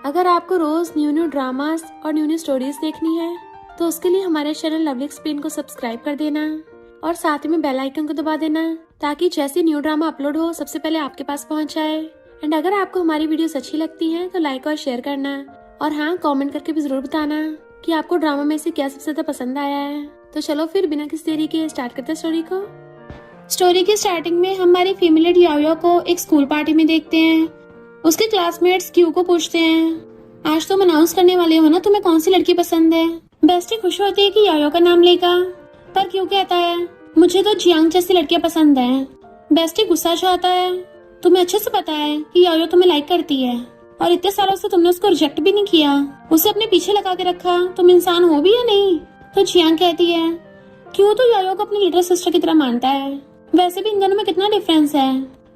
अगर आपको रोज new new dramas और न्यू न्यू स्टोरीज देखनी है तो उसके लिए हमारे चैनल लवली एक्सप्लेन को सब्सक्राइब कर देना और साथ में बेल आइकन को दबा देना ताकि जैसे न्यू ड्रामा अपलोड हो सबसे पहले आपके पास पहुंच जाए। एंड अगर आपको हमारी वीडियोस अच्छी लगती हैं तो लाइक और शेयर करना और हाँ, कमेंट करके भी जरूर बताना कि आपको ड्रामा में से क्या सबसे ज्यादा पसंद आया है। तो चलो फिर बिना किसी देरी के स्टार्ट करते हैं स्टोरी को। स्टोरी की स्टार्टिंग में हमारी फीमेल याओ को एक स्कूल पार्टी में देखते हैं। उसके क्लासमेट्स क्यू को पूछते हैं, आज तुम अनाउंस करने वाले हो ना, तुम्हें कौन सी लड़की पसंद है। बेस्टी खुश होती है कि याओ का नाम लेगा, पर क्यू कहता है मुझे तो जियांग जैसी लड़कियां पसंद है। बेस्टी गुस्सा चाहता है, तुम्हें अच्छे से पता है कि याओ तुम्हें लाइक करती है और इतने सालों से तुमने उसको रिजेक्ट भी नहीं किया, उसे अपने पीछे लगा के रखा, तुम इंसान हो भी या नहीं। तो जियांग कहती है क्यू तो याओ को अपनी लिटिल सिस्टर की तरह मानता है, वैसे भी इन दोनों में कितना डिफरेंस है।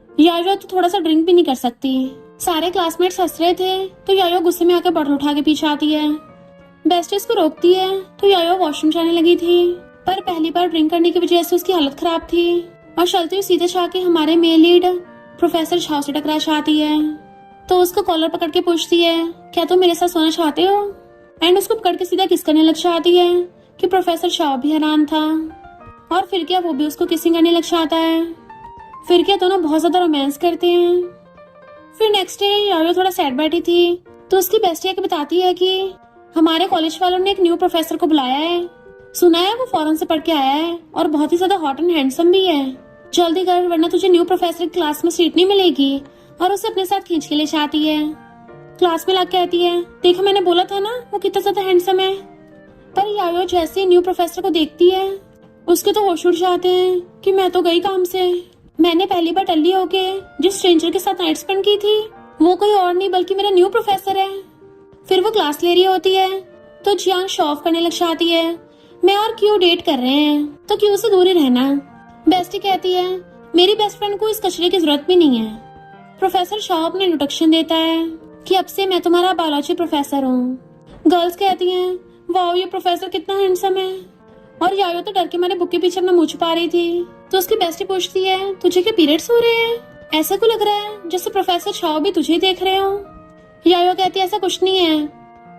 याओ तो थोड़ा सा ड्रिंक भी नहीं कर सकती। सारे क्लासमेट्स हंस रहे थे तो याओ गुस्से में आकर बॉटल उठा के पीछे आती है। बेस्टी उसको रोकती है तो याओ वॉशरूम जाने लगी थी, पर पहली बार ड्रिंक करने की वजह से उसकी हालत खराब थी और चलती हुई सीधे जाके हमारे मेल लीड प्रोफेसर शाओ से टकरा चाहती है। तो उसको कॉलर पकड़ के पूछती है, क्या तुम मेरे साथ सोना चाहते हो। एंड उसको पकड़ के सीधा किस करने लग जाती है कि प्रोफेसर शाओ भी हैरान था। और फिर क्या वो भी उसको किसिंग करने लग जाता है। फिर क्या दोनों बहुत ज्यादा रोमांस करते हैं। फिर नेक्स्ट डे याओ थोड़ा सैड बैठी थी तो उसकी बेस्टी आके बताती है कि हमारे कॉलेज वालों ने एक न्यू प्रोफेसर को बुलाया है, सुना है वो फॉरेन से पढ़ के आया है और बहुत ही ज्यादा हॉट एंड हैंडसम भी है। जल्दी कर वरना तुझे न्यू प्रोफेसर की क्लास में सीट नहीं मिलेगी। और उसे अपने साथ खींच के ले जाती है। क्लास में लाके कहती है, देखो मैंने बोला था ना वो कितना ज्यादा हैंडसम है। पर याओ जैसे न्यू प्रोफेसर को देखती है उसके तो होश उड़ जाते हैं कि मैं तो गई काम से। मैंने पहली बार टल्ली होके जिस स्ट्रेंजर के साथ नाइट स्पेंड की थी वो कोई और नहीं बल्कि मेरा न्यू प्रोफेसर है। फिर वो क्लास ले रही होती है तो जियांग शो ऑफ करने लग जाती है, मैं और क्यू डेट कर रहे हैं तो क्यू से दूर ही रहना। बेस्टी कहती है मेरी बेस्ट फ्रेंड को इस कचरे की जरूरत भी नहीं है। प्रोफेसर शाओ अपने इंट्रोडक्शन देता है कि अब से मैं तुम्हारा बायोलॉजी प्रोफेसर हूँ। गर्ल्स कहती हैं वाओ ये प्रोफेसर कितना हैंडसम है। और याओ तो डर के मारे बुक के पीछे अपना मुंह छुपा रही थी। तो उसकी बेस्टी पूछती है तुझे क्या पीरियड्स हो रहे हैं, ऐसा क्यों लग रहा है जैसे प्रोफेसर शाओ भी तुझे ही देख रहे हो। याओ कहती है ऐसा कुछ नहीं है।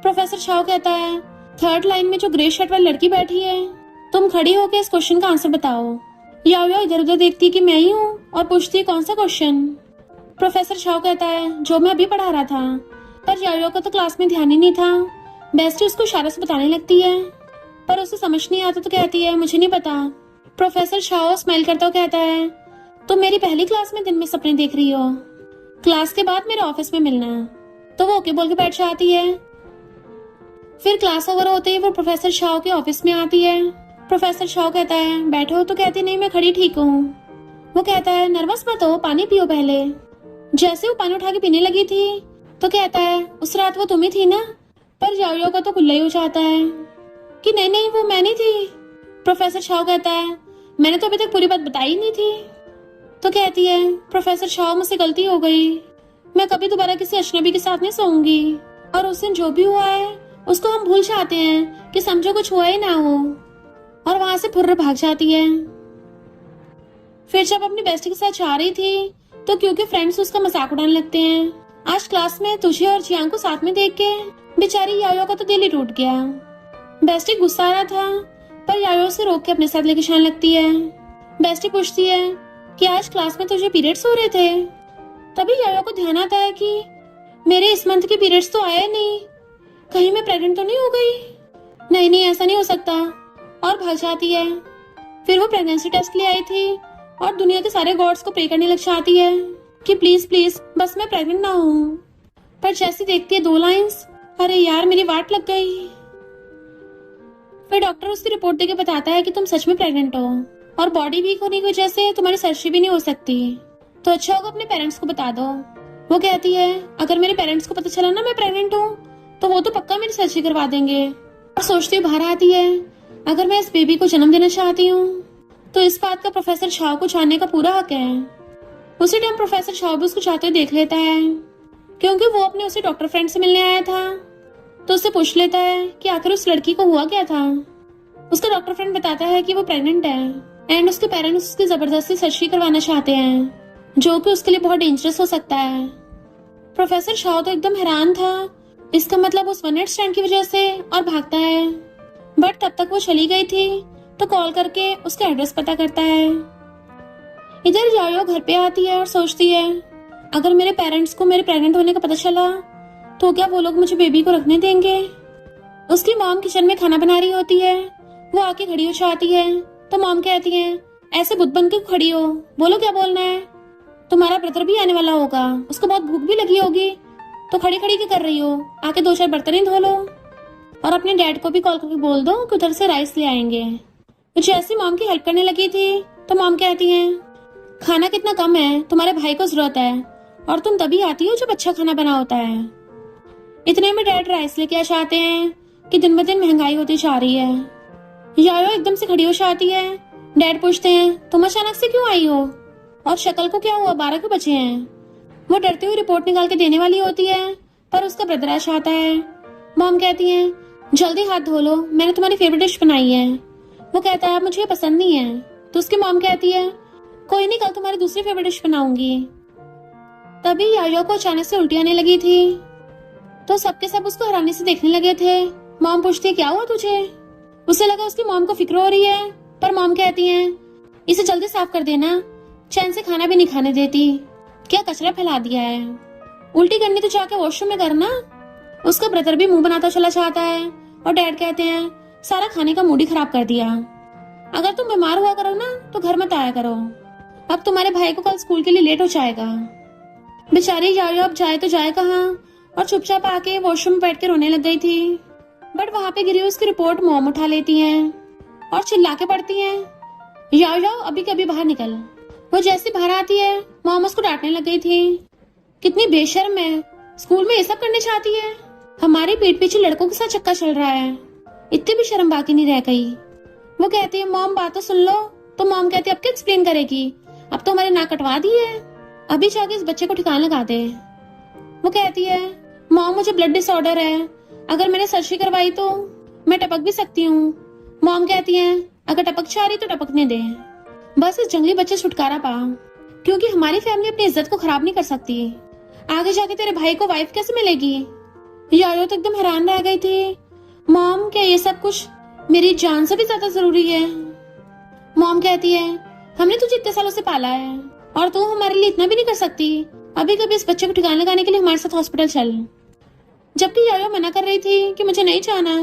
प्रोफेसर शाओ कहता है थर्ड लाइन में जो ग्रे शर्ट वाली लड़की बैठी है, तुम खड़ी होकर इस क्वेश्चन का आंसर बताओ। याओ इधर उधर देखती है कि मैं ही हूँ और पूछती है कौन सा क्वेश्चन। प्रोफेसर शाओ कहता है जो मैं अभी पढ़ा रहा था। पर याओ का तो क्लास में ध्यान ही नहीं था। बेस्टी उसको इशारे से बताने लगती है पर उसे समझ नहीं आता तो कहती है मुझे नहीं पता। प्रोफेसर शाओ स्माइल करता हुआ कहता है तुम मेरी पहली क्लास में दिन में सपने देख रही हो, क्लास के बाद मेरे ऑफिस में मिलना। तो वो ओके बोल के बैठ जाती है। फिर क्लास ओवर होते ही वो प्रोफेसर शाओ के ऑफिस में आती है। प्रोफेसर शाओ कहता है बैठो तो कहती नहीं मैं खड़ी ठीक हूँ। वो कहता है नर्वस मत हो, पानी पियो पहले। जैसे वो पानी उठा के पीने लगी थी तो कहता है उस रात वो तुम ही थी ना। पर याओ का तो गुल्ला ही हो जाता है कि नहीं नहीं वो मैं नहीं थी। प्रोफेसर शाओ कहता है मैंने तो अभी तक पूरी बात बताई नहीं थी। तो कहती है प्रोफेसर शाओ मुझसे गलती हो गई, मैं कभी दोबारा किसी अजनबी के साथ नहीं सोऊंगी और उस दिन जो भी हुआ है उसको हम भूल जाते हैं कि समझो कुछ हुआ ही ना हो। और वहां से फुर्र भाग जाती है। फिर जब अपनी बेस्टी के साथ जा रही थी तो क्योंकि फ्रेंड्स उसका मजाक उड़ाने लगते हैं, आज क्लास में तुझे और जियांग को साथ में देख के बेचारी याओ का तो दिल ही टूट गया। बेस्टी गुस्सा आ रहा था पर याओ से रोक के अपने साथ लेके जाने लगती है। बेस्टी पूछती है कि आज क्लास में तुझे पीरियड्स हो रहे थे। तभी याओ को ध्यान आता है कि मेरे इस मंथ के पीरियड्स तो आए नहीं, कहीं मैं प्रेग्नेंट तो नहीं हो गई। नहीं नहीं ऐसा नहीं हो सकता और भाग जाती है। फिर वो प्रेगनेंसी टेस्ट ले आई थी और दुनिया के सारे गॉड्स को प्रे करने लग जाती है कि प्लीज प्लीज बस मैं प्रेग्नेंट ना हूँ। पर जैसी देखती है 2 लाइंस, अरे यार मेरी वाट लग गई। फिर डॉक्टर उसकी रिपोर्ट देके बताता है कि तुम सच में प्रेग्नेंट हो और बॉडी वीक होने की वजह से तुम्हारी सर्जरी भी नहीं हो सकती, तो अच्छा होगा अपने पेरेंट्स को बता दो। वो कहती है अगर मेरे पेरेंट्स को पता चला ना मैं प्रेग्नेंट हूँ तो वो तो पक्का मेरी सर्जरी करवा देंगे। और सोचती हुई बाहर आती है अगर मैं इस बेबी को जन्म देना चाहती हूँ तो इस बात का प्रोफेसर शाओ को जानने का पूरा हक है। उसी टाइम प्रोफेसर शाओ भी उसको जाते हुए देख लेता है क्योंकि वो अपने उसे डॉक्टर फ्रेंड से मिलने आया था। तो उससे पूछ लेता है कि आखिर उस लड़की को हुआ क्या था। उसका डॉक्टर फ्रेंड बताता है कि वो प्रेग्नेंट है एंड उसके पेरेंट्स उसकी जबरदस्ती सर्जरी करवाना चाहते हैं जो कि उसके लिए बहुत डेंजरस हो सकता है। प्रोफेसर शाओ तो एकदम हैरान था इसका मतलब उस वन नाइट स्टैंड की वजह से, और भागता है। बट तब तक वो चली गई थी तो कॉल करके उसका एड्रेस पता करता है। इधर यायो घर पे आती है और सोचती है अगर मेरे पेरेंट्स को मेरे प्रेग्नेंट होने का पता चला तो क्या वो लोग मुझे बेबी को रखने देंगे। उसकी मॉम किचन में खाना बना रही होती है। वो आके खड़ी हो जाती है तो मॉम कहती है ऐसे बुत बन के खड़ी हो, बोलो क्या बोलना है। तुम्हारा ब्रदर भी आने वाला होगा, उसको बहुत भूख भी लगी होगी, तो खड़ी खड़ी क्या कर रही हो, आके 2-4 बर्तन ही धो लो और अपने डैड को भी कॉल करके बोल दो कि उधर से राइस ले आएंगे। तो जैसी मॉम की हेल्प करने लगी थी तो मॉम कहती है खाना कितना कम है, तुम्हारे भाई को जरूरत है और तुम तभी आती हो जब अच्छा खाना बना होता है। इतने में डैड राइस लेके आ जाते हैं कि दिन ब दिन महंगाई होती जा रही है। यायो एकदम से खड़ी हो जाती है। डैड पूछते हैं तुम अचानक से क्यों आई हो और शक्ल को क्या हुआ, 12 क्यों बजे हैं। वो डरती हुई रिपोर्ट निकाल के देने वाली होती है पर उसका ब्रदर आ जाता है। मॉम कहती है जल्दी हाथ धो लो, मैंने तुम्हारी फेवरेट डिश बनाई है। वो कहता है मुझे ये पसंद नहीं है। तो उसकी मॉम कहती है कोई नहीं, कल तुम्हारी दूसरी फेवरेट डिश बनाऊंगी। तभी यायो को अचानक से उल्टी आने लगी थी तो सबके सब उसको हैरानी से देखने लगे थे। मॉम पूछती है क्या हुआ तुझे। उसे लगा उसकी मॉम को फिक्र हो रही है पर मॉम कहती है इसे जल्दी साफ कर देना, चैन से खाना भी नहीं खाने देती, क्या कचरा फैला दिया है। उल्टी करनी तो जाके वॉशरूम में करना। उसका ब्रदर भी मुंह बनाता चला जाता है और डैड कहते हैं सारा खाने का मूड ही खराब कर दिया। अगर तुम बीमार हुआ करो ना तो घर मत आया करो, अब तुम्हारे भाई को कल स्कूल के लिए लेट हो जाएगा। बेचारी यायो अब जाए तो जाए कहाँ और चुपचाप आके वॉशरूम में बैठ के रोने लग गई थी। बट वहां पे गिरी हुई उसकी रिपोर्ट मॉम उठा लेती हैं और चिल्ला के पड़ती हैं यायो अभी कभी बाहर निकल। वो जैसे बाहर आती है मॉम उसको डांटने लग गई थी, कितनी बेशर्म है, स्कूल में ये सब करने चाहती है, हमारी पीठ पीछे लड़कों के साथ चक्का चल रहा है, इतनी भी शर्म बाकी नहीं रह गई। वो कहती है मॉम बात तो सुन लो। तो मॉम कहती है अब क्या एक्सप्लेन करेगी, अब तो हमारे नाक कटवा दी है, अभी जाके इस बच्चे को ठिकाना लगा दे। वो कहती है मॉम मुझे ब्लड डिसऑर्डर है, अगर मैंने सर्जरी करवाई तो मैं टपक भी सकती हूँ। मॉम कहती है अगर टपक चाह रही तो टपकने दे, बस इस जंगली बच्चे से छुटकारा पा, क्योंकि हमारी फैमिली अपनी इज्जत को खराब नहीं कर सकती। आगे जाके तेरे भाई को वाइफ कैसे मिलेगी। यारो तो एकदम हैरान रह गई थी। मॉम क्या ये सब कुछ मेरी जान से भी ज्यादा जरूरी है। मॉम कहती है हमने तुझे इतने सालों से पाला है और तू हमारे लिए इतना भी नहीं कर सकती, अभी कभी इस बच्चे को ठिकाना लगाने के लिए हमारे साथ हॉस्पिटल चल। जबकि यायो मना कर रही थी कि मुझे नहीं जाना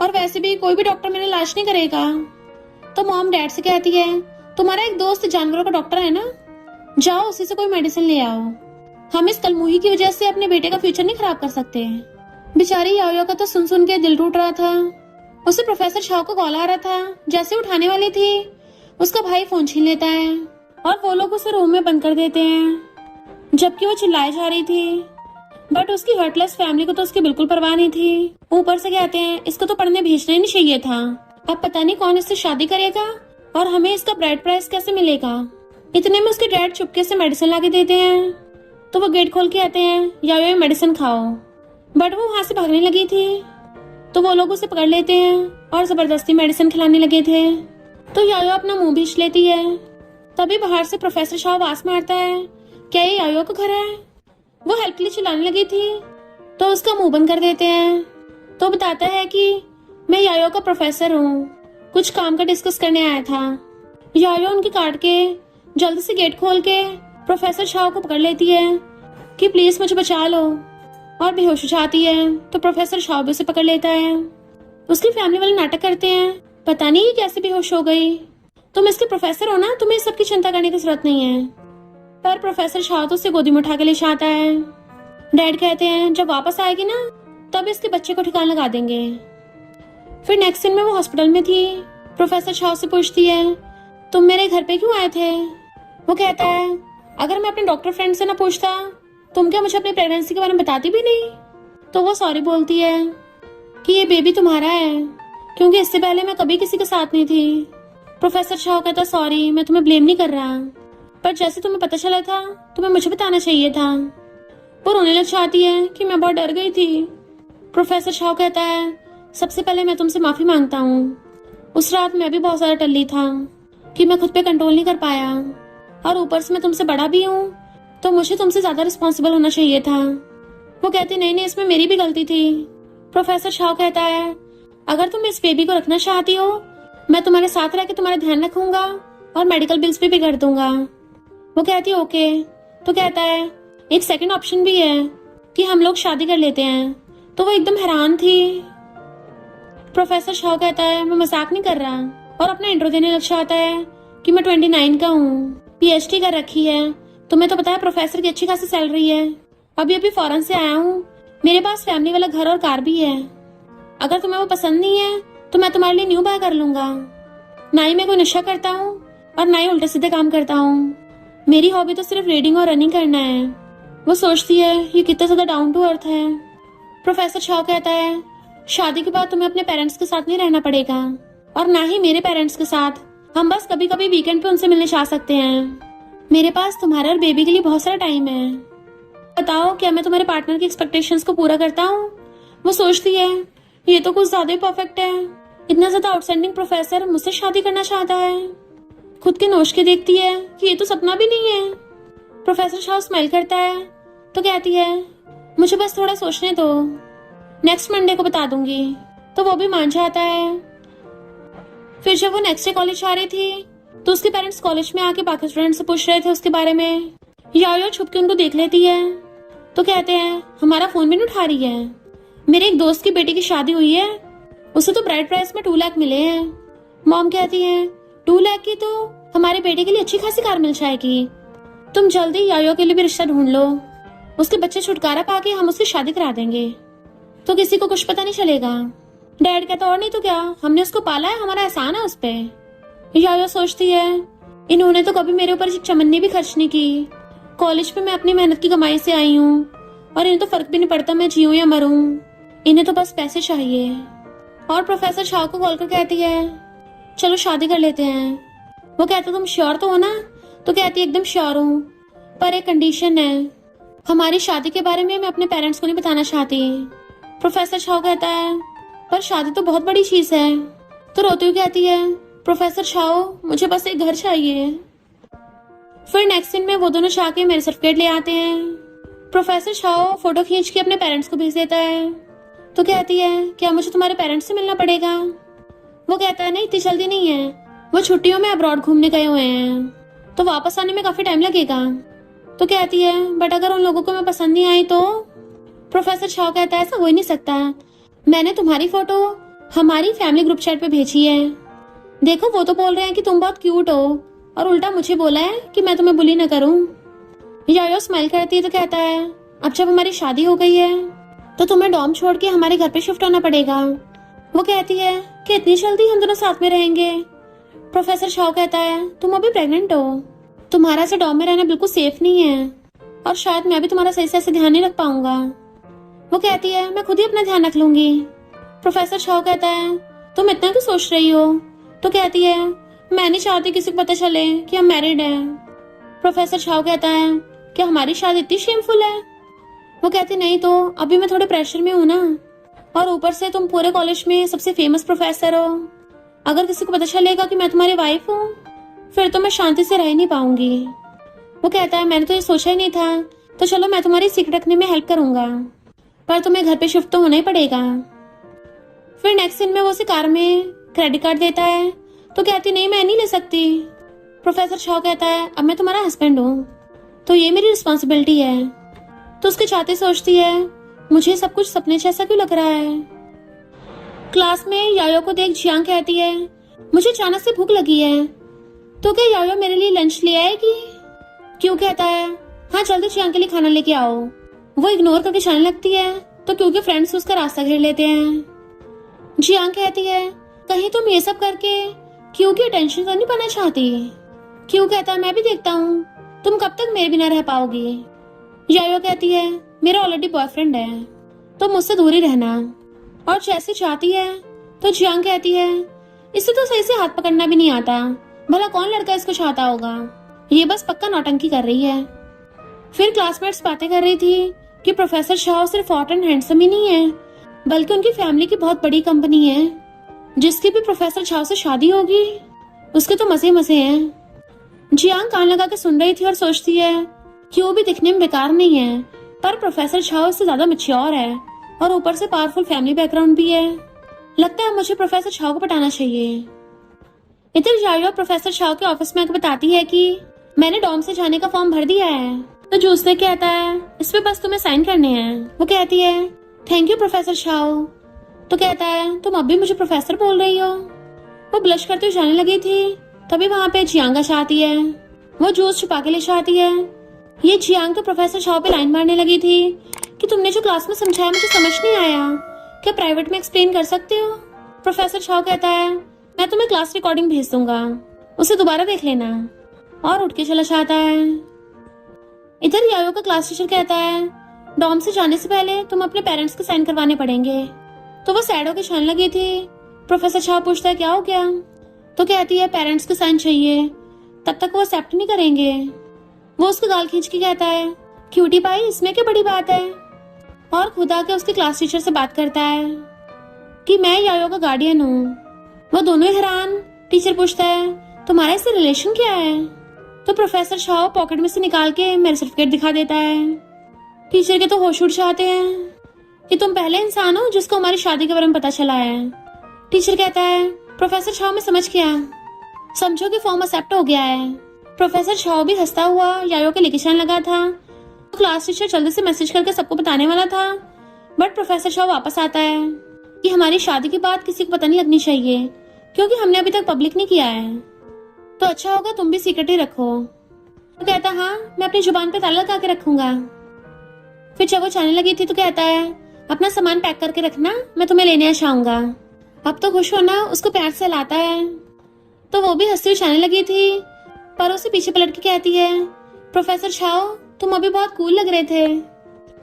और वैसे भी कोई भी डॉक्टर मेरा इलाज नहीं करेगा। तो मॉम डैड से कहती है तुम्हारा एक दोस्त जानवरों का डॉक्टर है ना, जाओ उसी से कोई मेडिसिन ले आओ, हम इस कलमुही की वजह से अपने बेटे का फ्यूचर नहीं खराब कर सकते। बेचारी यायो का तो सुन सुन के दिल टूट रहा था। उसे प्रोफेसर शाह को कॉल आ रहा था, जैसे उठाने वाली थी उसका भाई फोन छीन लेता है और वो लोग उसे रूम में बंद कर देते हैं जबकि वो चिल्लाए जा रही थी। बट उसकी हर्टलेस फैमिली को तो उसकी बिल्कुल परवाह नहीं थी। ऊपर से कहते हैं इसको तो पढ़ने भेजना ही नहीं चाहिए था, अब पता नहीं कौन इससे शादी करेगा और हमें इसका ब्राइड प्राइस कैसे मिलेगा। इतने में उसके डैड चुपके से मेडिसिन लाके देते हैं तो वो गेट खोल के आते हैं यायो मेडिसिन खाओ। बट वो वहां से भागने लगी थी तो वो लोग उसे पकड़ लेते हैं और जबरदस्ती मेडिसिन खिलाने लगे थे। तो यायो अपना मुंह भींच लेती है। तभी बाहर से प्रोफेसर शाह आवाज मारता है क्या ये यायो का घर है। वो हेल्प के लिए चिल्लाने लगी थी तो उसका मुंह बंद कर देते हैं। तो बताता है कि मैं यायो का प्रोफेसर हूँ, कुछ काम का डिस्कस करने आया था। यायो उनकी काट के जल्दी से गेट खोल के प्रोफेसर शाह को पकड़ लेती है कि प्लीज मुझे बचा लो और बेहोश हो जाती है। तो प्रोफेसर शाह भी उसे पकड़ लेता है। उसकी फैमिली वाले नाटक करते हैं पता नहीं ये कैसे बेहोश हो गई, तुम इसके प्रोफेसर हो ना, तुम्हें सबकी चिंता करने की जरूरत नहीं है। पर प्रोफेसर शाह तो उसे गोदी में उठा के ले जाता है। डैड कहते हैं जब वापस आएगी ना तब इसके बच्चे को ठिकाना लगा देंगे। फिर नेक्स्ट दिन में वो हॉस्पिटल में थी। प्रोफेसर शाह से पूछती है तुम मेरे घर पे क्यों आए थे। वो कहता है अगर मैं अपने डॉक्टर फ्रेंड से ना पूछता तुम क्या मुझे अपनी प्रेगनेंसी के बारे में बताती भी नहीं। तो वो सॉरी बोलती है कि ये बेबी तुम्हारा है, क्योंकि इससे पहले मैं कभी किसी के साथ नहीं थी। प्रोफेसर शाह कहता सॉरी मैं तुम्हें ब्लेम नहीं कर रहा, पर जैसे तुम्हें पता चला था तुम्हें मुझे बताना चाहिए था। वो रोने लग जाती है कि मैं बहुत डर गई थी। प्रोफेसर शाह कहता है सबसे पहले मैं तुमसे माफी मांगता हूँ, उस रात मैं भी बहुत ज्यादा टल्ली था कि मैं खुद पे कंट्रोल नहीं कर पाया और ऊपर से मैं तुमसे बड़ा भी हूँ तो मुझे तुमसे ज्यादा रिस्पॉन्सिबल होना चाहिए था। वो कहती नहीं नहीं, इसमें मेरी भी गलती थी। प्रोफेसर शाह कहता है अगर तुम इस बेबी को रखना चाहती हो, मैं तुम्हारे साथ रह के तुम्हारा ध्यान रखूंगा और मेडिकल बिल्स भी कर दूंगा। वो कहती है ओके। तो कहता है एक सेकंड ऑप्शन भी है कि हम लोग शादी कर लेते हैं। तो वो एकदम हैरान थी। प्रोफेसर शाह कहता है मैं मजाक नहीं कर रहा, और अपना इंट्रो देने लग जाता है कि मैं 29 का हूँ, पीएचडी कर रखी है, तुम्हें तो पता है प्रोफेसर की अच्छी खासी सैलरी है, अभी अभी फॉरेन से आया हूँ, मेरे पास फैमिली वाला घर और कार भी है। अगर तुम्हें वो पसंद नहीं है तो मैं तुम्हारे लिए न्यू बाय कर लूंगा। ना ही मैं कोई नशा करता हूँ और ना ही उल्टे सीधे काम करता हूँ, मेरी हॉबी तो सिर्फ रीडिंग और रनिंग करना है। वो सोचती है ये कितना ज्यादा डाउन टू अर्थ है। प्रोफेसर शाह कहता है शादी के बाद तुम्हें अपने पेरेंट्स के साथ नहीं रहना पड़ेगा, और ना ही मेरे पेरेंट्स के साथ, हम बस कभी कभी वीकेंड पे उनसे मिलने जा सकते हैं। मेरे पास तुम्हारे और बेबी के लिए बहुत सारा टाइम है। बताओ क्या मैं तुम्हारे पार्टनर की एक्सपेक्टेशंस को पूरा करता हूँ? वो सोचती है ये तो कुछ ज्यादा ही परफेक्ट है, इतना ज्यादा आउटस्टैंडिंग प्रोफेसर मुझसे शादी करना चाहता है। खुद के नोश के देखती है कि ये तो सपना भी नहीं है। प्रोफेसर शाह स्माइल करता है तो कहती है मुझे बस थोड़ा सोचने दो, नेक्स्ट मंडे को बता दूंगी। तो वो भी मान जाता है। फिर जब वो नेक्स्ट डे कॉलेज आ रही थी तो उसके पेरेंट्स कॉलेज में आके बाकी स्टूडेंट से पूछ रहे थे उसके बारे में। याओ छुप के उनको देख लेती है तो कहते हैं हमारा फोन भी नहीं उठा रही है, मेरे एक दोस्त की बेटी की शादी हुई है, उसे तो ब्राइड प्राइस में 2 लाख मिले हैं। मॉम कहती है 2 लाख की तो हमारे बेटे के लिए अच्छी खासी कार मिल जाएगी, तुम जल्दी यायो के लिए भी रिश्ता ढूंढ लो, उसके बच्चे छुटकारा पाके हम उसकी शादी करा देंगे, तो किसी को कुछ पता नहीं चलेगा। डैड कहता और नहीं तो क्या, हमने उसको पाला है, हमारा एहसान है उस पे। यायो सोचती है इन्होंने तो कभी मेरे ऊपर एक चमन्नी भी खर्च नहीं की, कॉलेज में मैं अपनी मेहनत की कमाई से आई हूँ और इन्हें तो फर्क भी नहीं पड़ता मैं जीऊं या मरूं, इन्हें तो बस पैसे चाहिए। और प्रोफेसर शाह को कॉल कर कहती है चलो शादी कर लेते हैं। वो कहता तुम श्योर तो हो ना? तो कहती एकदम श्योर हूँ, पर एक कंडीशन है, हमारी शादी के बारे में मैं अपने पेरेंट्स को नहीं बताना चाहती। प्रोफेसर शाह कहता है पर शादी तो बहुत बड़ी चीज है। तो रोती हुई कहती है प्रोफेसर शाह मुझे बस एक घर चाहिए। फिर नेक्स्ट दिन में वो दोनों जाके मेरे सर्टिफिकेट ले आते हैं। प्रोफेसर शाह फोटो खींच के अपने पेरेंट्स को भेज देता है। तो कहती है क्या मुझे तुम्हारे पेरेंट्स से मिलना पड़ेगा? वो कहता है नहीं इतनी जल्दी नहीं है, वो छुट्टियों में अब्रॉड घूमने गए हुए हैं, तो वापस आने में काफी टाइम लगेगा। तो कहती है बट अगर उन लोगों को मैं पसंद नहीं आई तो? प्रोफेसर शाह कहता है ऐसा हो ही नहीं सकता, मैंने तुम्हारी फोटो हमारी फैमिली ग्रुप चैट पे भेजी है, देखो वो तो बोल रहे हैं कि तुम बहुत क्यूट हो, और उल्टा मुझे बोला है कि मैं तुम्हें बुली न करूं। यायो स्माइल करती है तो कहता है अब जब हमारी शादी हो गई है तो तुम्हें डॉम छोड़ के हमारे घर पे शिफ्ट होना पड़ेगा। वो कहती है कि इतनी जल्दी हम दोनों साथ में रहेंगे? प्रोफेसर शाह कहता है तुम अभी प्रेग्नेंट हो, तुम्हारा से डॉम में रहना बिल्कुल सेफ नहीं है, और शायद मैं भी तुम्हारा सही से ऐसे ध्यान नहीं रख पाऊंगा। वो कहती है मैं खुद ही अपना ध्यान रख लूंगी। प्रोफेसर शाह कहता है तुम इतना क्यों सोच रही हो? तो कहती है मैं नहीं चाहती किसी को पता चले कि हम मैरिड हैं। प्रोफेसर शाह कहता है क्या हमारी शादी इतनी शेमफुल है? वो कहती नहीं तो अभी मैं थोड़े प्रेशर में हूँ ना, और ऊपर से तुम पूरे कॉलेज में सबसे फेमस प्रोफेसर हो, अगर किसी को पता चलेगा कि मैं तुम्हारी वाइफ हूँ फिर तो मैं शांति से रह नहीं पाऊंगी। वो कहता है मैंने तो ये सोचा ही नहीं था, तो चलो मैं तुम्हारी सीक्रेट रखने में हेल्प करूंगा, पर तुम्हें घर पे शिफ्ट तो होना ही पड़ेगा। फिर नेक्स्ट दिन में वो उसे कार में क्रेडिट कार्ड देता है तो कहती नहीं मैं नहीं ले सकती। प्रोफेसर शाह कहता है अब मैं तुम्हारा हस्बैंड हूँ तो ये मेरी रिस्पॉन्सिबिलिटी है। तो उसके चाहते सोचती है मुझे सब कुछ सपने जैसा क्यों लग रहा है। क्लास में यायो को देख जियांग कहती है मुझे अचानक से भूख लगी है, तो क्या यायो मेरे लिए लंच ले आएगी? क्यों कहता है हाँ जल्दी जियांग के लिए खाना लेके आओ। वो इग्नोर करके जाने लगती है तो क्योंकि फ्रेंड्स उसका रास्ता घेर लेते हैं। जियांग कहती है कहीं तुम ये सब करके क्यों की अटेंशन तो नहीं पाना चाहती? क्यों कहता है मैं भी देखता हूँ तुम कब तक मेरे बिना रह पाओगी। यायो कहती है मेरा ऑलरेडी बॉयफ्रेंड है तो मुझसे दूर ही रहना, और जैसे चाहती है। तो जियांग कहती है इसे तो सही से हाथ पकड़ना भी नहीं आता, भला कौन लड़का इसको चाहता होगा, ये बस पक्का नौटंकी कर रही है। फिर क्लासमेट्स बातें कर रही थी कि प्रोफेसर शाह सिर्फ हॉट एंड हैंडसम ही नहीं है, बल्कि उनकी फैमिली की बहुत बड़ी कंपनी है, जिसकी भी प्रोफेसर शाह से शादी होगी उसके तो मजे मजे हैं। जियांग कान लगा के सुन रही थी और सोचती है कि वो भी दिखने में बेकार नहीं है, पर प्रोफेसर छाओ इससे ज्यादा मैच्योर है और ऊपर से पावरफुल फैमिली बैकग्राउंड भी है। लगता है मुझे प्रोफेसर छाओ को पटाना चाहिए। इधर यायो प्रोफेसर छाओ के ऑफिस में आकर बताती है कि मैंने डॉम से जाने का फॉर्म भर दिया है। तो जूसने कहता है इस पे बस तुम्हें साइन करने हैं। वो कहती है थैंक यू प्रोफेसर छाओ। तो कहता है तुम अब भी मुझे प्रोफेसर बोल रही हो। वो ब्लश करते हुए जाने लगी थी, तभी वहां पे जियांग आती है। वो जूस छुपा के ले आती है। ये जियांग तो प्रोफेसर छाओ पे लाइन मारने लगी थी कि तुमने जो क्लास में समझाया मुझे समझ नहीं आया, क्या प्राइवेट में एक्सप्लेन कर सकते हो। प्रोफेसर छाओ कहता है मैं तुम्हें क्लास रिकॉर्डिंग भेज दूंगा, उसे दोबारा देख लेना, और उठ के चला जाता है। इधर यायो का क्लास टीचर कहता है डॉम से जाने से पहले तुम अपने पेरेंट्स के साइन करवाने पड़ेंगे। तो वो सैड होकर जाने लगी थी। प्रोफेसर छाओ पूछता है क्या हो गया। तो कहती है पेरेंट्स के साइन चाहिए, तब तक वो एक्सेप्ट नहीं करेंगे। वो उसका गाल खींच के कहता है क्यूटी पाई इसमें क्या बड़ी बात है, और खुद आके उसके क्लास टीचर से बात करता है कि मैं यायो का गार्डियन हूँ। वो दोनों ही हैरान। टीचर पूछता है तुम्हारा इससे रिलेशन क्या है। तो प्रोफेसर छाओ पॉकेट में से निकाल के मेरा सर्टिफिकेट दिखा देता है। टीचर के तो होश उड़ जाते हैं कि तुम पहले इंसान हो जिसको हमारी शादी के बारे में पता चला है। टीचर कहता है प्रोफेसर छाओ मैं समझ गया, समझो कि फॉर्म एक्सेप्ट हो गया है। प्रोफेसर छाओ भी हंसता हुआ यायो के लेके जाने लगा था। तो क्लास टीचर जल्दी से मैसेज करके सबको बताने वाला था, बट प्रोफेसर छाओ वापस आता है कि हमारी शादी की बात किसी को पता नहीं लगनी चाहिए क्योंकि हमने अभी तक पब्लिक नहीं किया है, तो अच्छा होगा तुम भी सीक्रेट ही रखो। तो कहता हाँ मैं अपनी जुबान पे ताला लगा के रखूंगा। फिर जब वो जाने लगी थी तो कहता है अपना सामान पैक करके रखना, मैं तुम्हें लेने आऊंगा। अब तो खुश होना उसको प्यार से लाता है। तो वो भी हंसती हुई जाने लगी थी, पर उसे पीछे पलट के कहती है प्रोफेसर छाओ तुम अभी बहुत कूल लग रहे थे।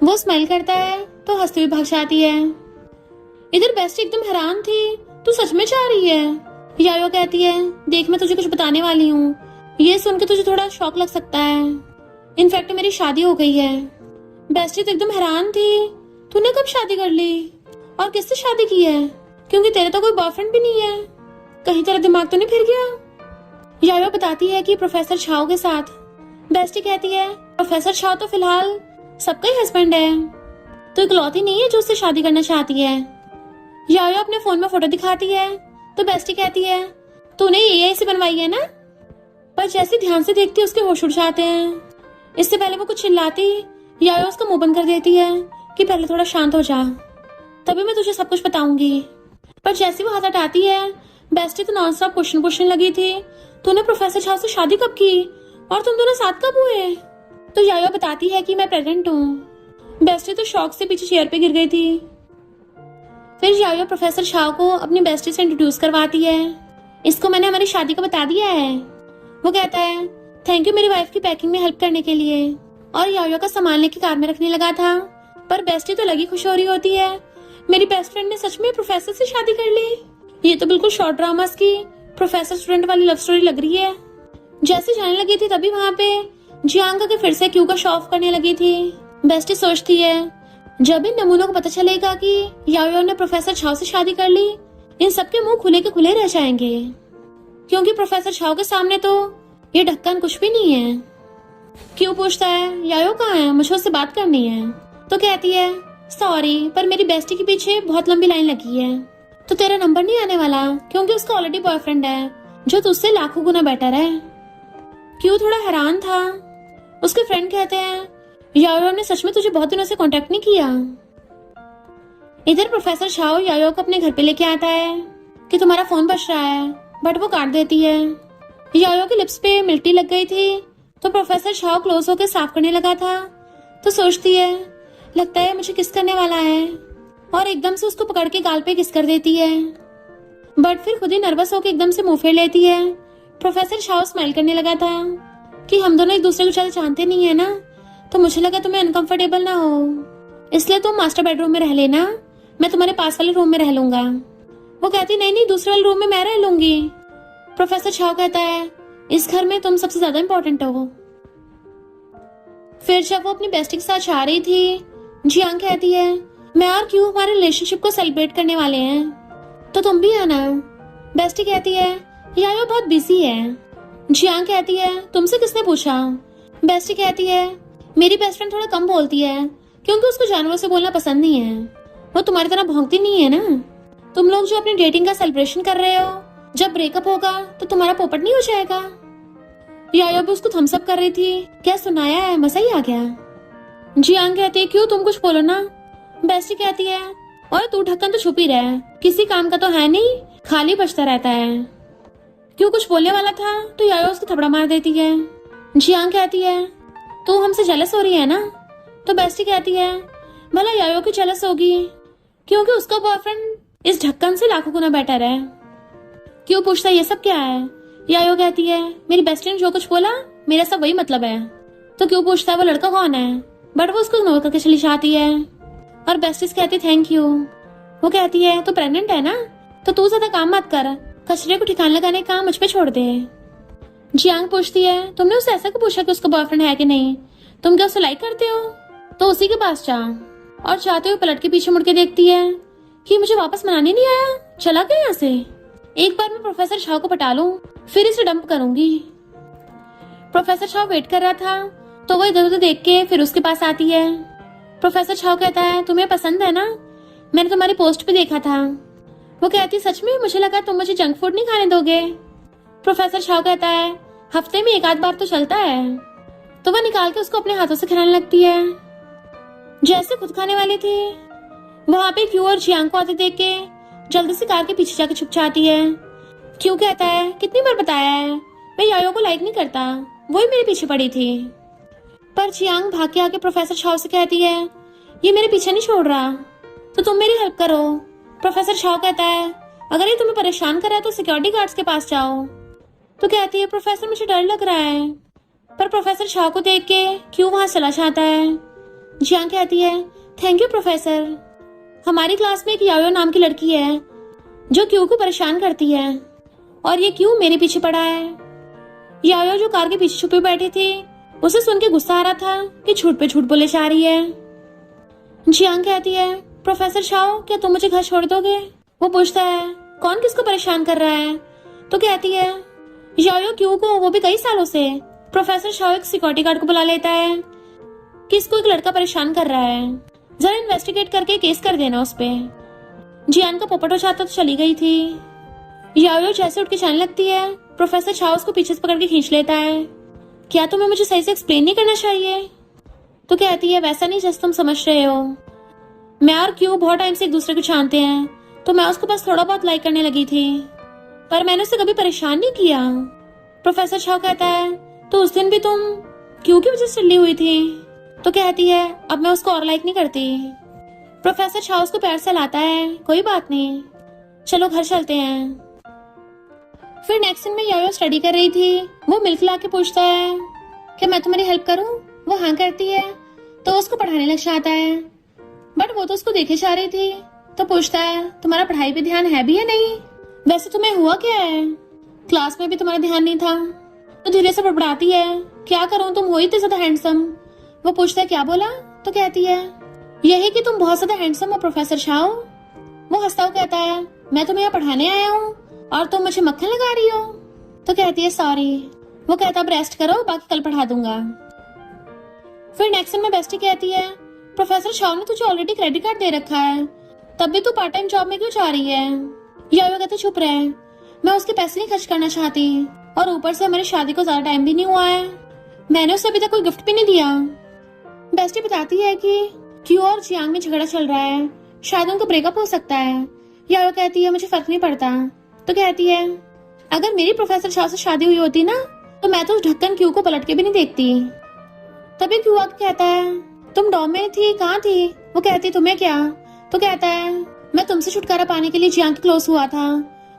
वो स्माइल करता है तो हंसती हुई भाग जाती है। इधर बेस्टी एकदम हैरान थी, तू सच में जा रही है। यायो कहती है देख मैं तुझे कुछ बताने वाली हूँ, ये सुन के तुझे थोड़ा शौक लग सकता है, इनफैक्ट मेरी शादी हो गई है। बेस्टी तो एकदम हैरान थी, तूने कब शादी कर ली और किससे शादी की है, क्योंकि तेरे तो कोई बॉयफ्रेंड भी नहीं है, कहीं तेरा दिमाग तो नहीं फिर गया। यायो बताती है कि प्रोफेसर छाओ के साथ। बेस्टी कहती है प्रोफेसर छाओ तो फिलहाल सबका ही हस्बैंड है, तो इकलौती नहीं है जो उससे शादी करना चाहती है। यायो अपने फोन में फोटो दिखाती है तो बेस्टी कहती है तूने एआई से बनवाई है ना, पर जैसे ध्यान से देखती है उसके होश उड़ जाते हैं। इससे पहले वो कुछ चिल्लाती यायो उसका मुंह बंद कर देती है कि पहले थोड़ा शांत हो जा, तभी मैं तुझे सब कुछ बताऊंगी। पर जैसे वो हाथ हटाती है बेस्टी तो नॉन स्टॉप क्वेश्चन पूछने लगी थी तूने प्रोफेसर छाओ से शादी कब की और तुम दोनों साथ कब हुए। तो यायो बताती है कि मैं प्रेग्नेंट हूँ। बेस्टी तो शॉक से पीछे चेयर पे गिर गई थी। फिर यायो प्रोफेसर छाओ को अपनी बेस्टी से इंट्रोड्यूस करवाती है, इसको मैंने हमारी शादी को बता दिया है। वो कहता है थैंक यू मेरी वाइफ की पैकिंग में हेल्प करने के लिए, और यायो का सामान लेके कार में रखने लगा था। पर बेस्टी तो लगी खुश हो रही होती है मेरी बेस्ट फ्रेंड ने सच में प्रोफेसर से शादी कर ली। ये तो बिल्कुल शॉर्ट ड्रामास की प्रोफेसर स्टूडेंट वाली लव स्टोरी लग रही है। जैसे जाने लगी थी तभी वहां पे जियांग के फिर से क्यू का शो ऑफ करने लगी थी। बेस्टी सोचती है जब इन नमूनों को पता चलेगा कि यायो ने प्रोफेसर छाओ से शादी कर ली, इन सबके मुंह खुले के खुले रह जाएंगे, क्योंकि प्रोफेसर छाओ के सामने तो ये ढक्कन कुछ भी नहीं है। क्यों पूछता है यायो कहाँ है, मुझे उससे बात करनी है। तो कहती है सॉरी पर मेरी बेस्टी के पीछे बहुत लंबी लाइन लगी है, तो तेरा नंबर नहीं आने वाला क्योंकि उसका ऑलरेडी बॉयफ्रेंड है जो तुझसे लाखों गुना बेटर है। क्यों थोड़ा हैरान था। उसके फ्रेंड कहते हैं यायो ने सच में तुझे बहुत दिनों से कांटेक्ट नहीं किया। इधर प्रोफेसर छाओ यायो को अपने घर पे लेके आता है कि तुम्हारा फोन बज रहा है, बट वो काट देती है। यायो के लिप्स पे मिल्टी लग गई थी तो प्रोफेसर छाओ क्लोज होकर साफ करने लगा था, तो सोचती है लगता है मुझे किस करने वाला है, और एकदम से उसको पकड़ के गाल पे किस कर देती है, बट फिर खुद ही नर्वस होकर एकदम से मुंह फेर लेती है। प्रोफेसर छाओ स्माइल करने लगा था कि हम दोनों एक दूसरे को ज्यादा जानते नहीं है ना, तो मुझे लगा तुम्हें अनकंफर्टेबल ना हो, इसलिए तुम मास्टर बेडरूम में रह लेना, मैं तुम्हारे पास वाले रूम में रह लूंगा। वो कहती नहीं नहीं दूसरे वाले रूम में मैं रह लूंगी। प्रोफेसर छाओ कहता है इस घर में तुम सबसे ज्यादा इम्पोर्टेंट हो। फिर जब वो अपनी बेस्टी के साथ जा रही थी जियांग कहती है मैं और क्यों हमारे रिलेशनशिप को सेलिब्रेट करने वाले हैं, तो तुम भी आना। बेस्टी कहती है यायो बहुत बिजी है। जियांग कहती है तुमसे किसने पूछा। बेस्टी कहती है मेरी बेस्ट फ्रेंड थोड़ा कम बोलती है, क्योंकि उसको जानवरों से बोलना पसंद नहीं है। वो तुम्हारी तरह भौंकती नहीं है ना। तुम लोग जो अपनी डेटिंग का सेलिब्रेशन कर रहे हो, जब ब्रेकअप होगा तो तुम्हारा पोपट नहीं हो जाएगा। यायो भी उसको थम्स अप कर रही थी। क्या सुनाया है, मजा ही आ गया। जियांग कहती है क्यों, तुम कुछ बोलो ना। बेस्टी कहती है और तू ढक्कन तो छुप ही रहा है, किसी काम का तो है नहीं, खाली बचता रहता है। क्यों कुछ बोलने वाला था तो यायो उसको थपड़ा मार देती है। जियांग कहती है तू हमसे जेलस हो रही है ना। तो बेस्टी कहती है भला यायो की जेलस होगी, क्योंकि उसका बॉयफ्रेंड इस ढक्कन से लाखों गुना बेटर है। क्यों पूछता है ये सब क्या है। यायो कहती है मेरी बेस्टी ने जो कुछ बोला मेरा सब वही मतलब है। तो क्यों पूछता है वो लड़का कौन है, बट वो उसको इग्नोर करके चली जाती है। और बेस्टीज कहती थैंक यू। वो कहती है तू प्रेग्नेंट है ना, तो तू ज्यादा काम मत कर, कचरे को ठिकाने लगाने का काम मुझ पे छोड़ दे। जियांग पूछती है तुमने उससे ऐसा क्यों पूछा कि उसका बॉयफ्रेंड है कि नहीं, तुम क्या उसे लाइक करते हो, तो उसी के पास जा। और चाहते हुए पलट के पीछे मुड़ के देखती है कि मुझे वापस मनाने नहीं आया, चला गया यहाँ से। एक बार मैं प्रोफेसर शाह को पटा लूं, फिर इसे डंप करूंगी। प्रोफेसर शाह वेट कर रहा था तो वो इधर उधर देख के फिर उसके पास आती है। प्रोफेसर शाह कहता है तुम्हें पसंद है ना, मैंने तुम्हारी पोस्ट पे देखा था। वो कहती सच में, मुझे लगा तुम मुझे जंक फूड नहीं खाने दोगे। प्रोफेसर शाह कहता है हफ्ते में एक आध बार तो चलता है। तो वह निकाल के उसको अपने हाथों से खिलाने लगती है जैसे खुद खाने वाली थी। वहां पे क्यू और जियांग को आते देख के जल्दी से कार के पीछे जाके छुप जाती है। क्यू कहता है कितनी बार बताया है, मैं यायो को लाइक नहीं करता, वही मेरे पीछे पड़ी थी। पर जियांग भाग के आके प्रोफेसर शाह से कहती है ये मेरे पीछे नहीं छोड़ रहा, तो तुम मेरी हेल्प करो। प्रोफेसर शाह कहता है अगर ये तुम्हें परेशान कर रहा है तो सिक्योरिटी गार्ड्स के पास जाओ। तो कहती है प्रोफेसर मुझे डर लग रहा है। पर प्रोफेसर शाह को देख के क्यों वहां चला जाता है। जियांग कहती है थैंक यू प्रोफेसर, हमारी क्लास में एक यायो नाम की लड़की है जो क्यू को परेशान करती है, और ये क्यू मेरे पीछे पड़ा है। यायो जो कार के पीछे छुपे बैठी थी, उसे सुन के गुस्सा आ रहा था कि झूठ पे झूठ बोले जा रही है। जियांग कहती है प्रोफेसर शाओ क्या तुम मुझे घर छोड़ दोगे। वो पूछता है कौन किसको परेशान कर रहा है। तो कहती है यायो क्यू को, वो भी कई सालों से। प्रोफेसर शाओ एक सिक्योरिटी गार्ड को बुला लेता है कि इसको एक लड़का परेशान कर रहा है, जरा इन्वेस्टिगेट करके केस कर देना उस पे। जियान का पोपट हो जाता तो चली गई थी। यायो जैसे उठ के जाने लगती है, प्रोफेसर शाओ उसको पीछे से पकड़ के खींच लेता है। क्या तुम्हें मुझे सही से एक्सप्लेन नहीं करना चाहिए। तो कहती है वैसा नहीं जैसे तुम समझ रहे हो, मैं और क्यू बहुत टाइम से एक दूसरे को जानते हैं, तो मैं उसको बस थोड़ा बहुत लाइक करने लगी थी, पर मैंने उसे कभी परेशान नहीं किया। प्रोफेसर शाओ कहता है तो उस दिन भी तुम क्यू की वजह से चिल्ली हुई थी। तो कहती है अब मैं उसको और लाइक नहीं करती। प्रोफेसर शाओ उसको पैर से लाता है, कोई बात नहीं, चलो घर चलते हैं। फिर नेक्स्ट दिन में यायो स्टडी कर रही थी। वो मिल्क ला के पूछता है कि मैं तुम्हारी हेल्प करूं। वो हाँ करती है तो उसको पढ़ाने लग जाता है, बट वो तो उसको देखे जा रही थी। तो पूछता है तुम्हारा पढ़ाई पे ध्यान है भी या नहीं, वैसे तुम्हें हुआ क्या है, क्लास में भी तुम्हारा ध्यान नहीं था। तो धीरे से बड़बड़ाती है क्या करूं, तुम हो इतने ज्यादा हैंडसम। वो पूछता है क्या बोला। तो कहती है यही कि तुम बहुत ज्यादा हैंडसम हो प्रोफेसर शाओ। वो हंसता हुआ कहता है मैं तुम्हें यहाँ पढ़ाने आया हूँ और तुम मुझे मक्खन लगा रही हो। तो कहती है सॉरी। वो कहता अब रेस्ट करो, बाकी कल पढ़ा दूंगा। फिर नेक्स्ट दिन में बेस्टी कहती है प्रोफेसर शाओ ने तुझे ऑलरेडी क्रेडिट कार्ड दे रखा है, तब भी तू पार्ट टाइम जॉब में क्यों जा रही है। यायो कहते चुप रहे, मैं उसके पैसे नहीं खर्च करना चाहती, और ऊपर से हमारी शादी को ज्यादा टाइम भी नहीं हुआ है, मैंने उसे अभी तक कोई गिफ्ट भी नहीं दिया। बेस्टी बताती है कि क्यू और जियांग में झगड़ा चल रहा है, शायद उनका ब्रेकअप हो सकता है। यायो कहती है मुझे फर्क नहीं पड़ता। तो कहती है अगर मेरी प्रोफेसर शाह से शादी हुई होती ना, तो मैं तो उस ढक्कन क्यू को पलट के भी नहीं देखती। तभी क्यू आके कहता है तुम डॉम में थी, कहाँ थी। वो कहती तुम्हें क्या। तो कहता है मैं तुमसे छुटकारा पाने के लिए जियांग के क्लोज हुआ था,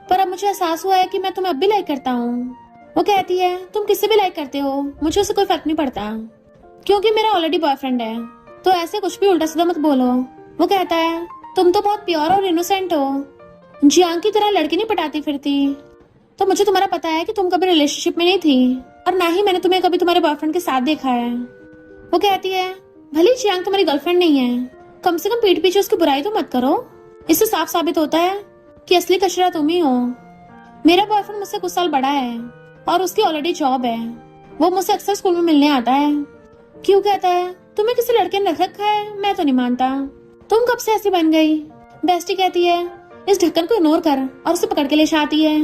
पर अब मुझे एहसास हुआ है कि मैं तुम्हें अब भी लाइक करता हूँ। वो कहती है तुम किससे भी लाइक करते हो, मुझे उससे कोई फर्क नहीं पड़ता, क्योंकि मेरा ऑलरेडी बॉयफ्रेंड है, तो ऐसे कुछ भी उल्टा सीधा मत बोलो। वो कहता है तुम तो बहुत प्योर और इनोसेंट हो, जियांग की तरह लड़की नहीं पटाती फिरती, तो मुझे तुम्हारा पता है कि तुम कभी रिलेशनशिप में नहीं थी, और ना ही मैंने तुम्हें कभी तुम्हारे बॉयफ्रेंड के साथ देखा है। वो कहती है भले जियांग तुम्हारी गर्लफ्रेंड नहीं है, कम से कम पीठ पीछे उसकी बुराई तो मत करो, इससे साफ साबित होता है कि असली कचरा तुम ही हो। मेरा बॉयफ्रेंड मुझसे कुछ साल बड़ा है और उसकी ऑलरेडी जॉब है, वो मुझसे अक्सर स्कूल में मिलने आता है। क्यों कहता है तुम्हें किसी लड़के ने रख रखा है? मैं तो नहीं मानता। तुम कब से ऐसी बन गई? बेस्टी कहती है इस ढक्कन को इग्नोर कर और उसे पकड़ के ले जाती है।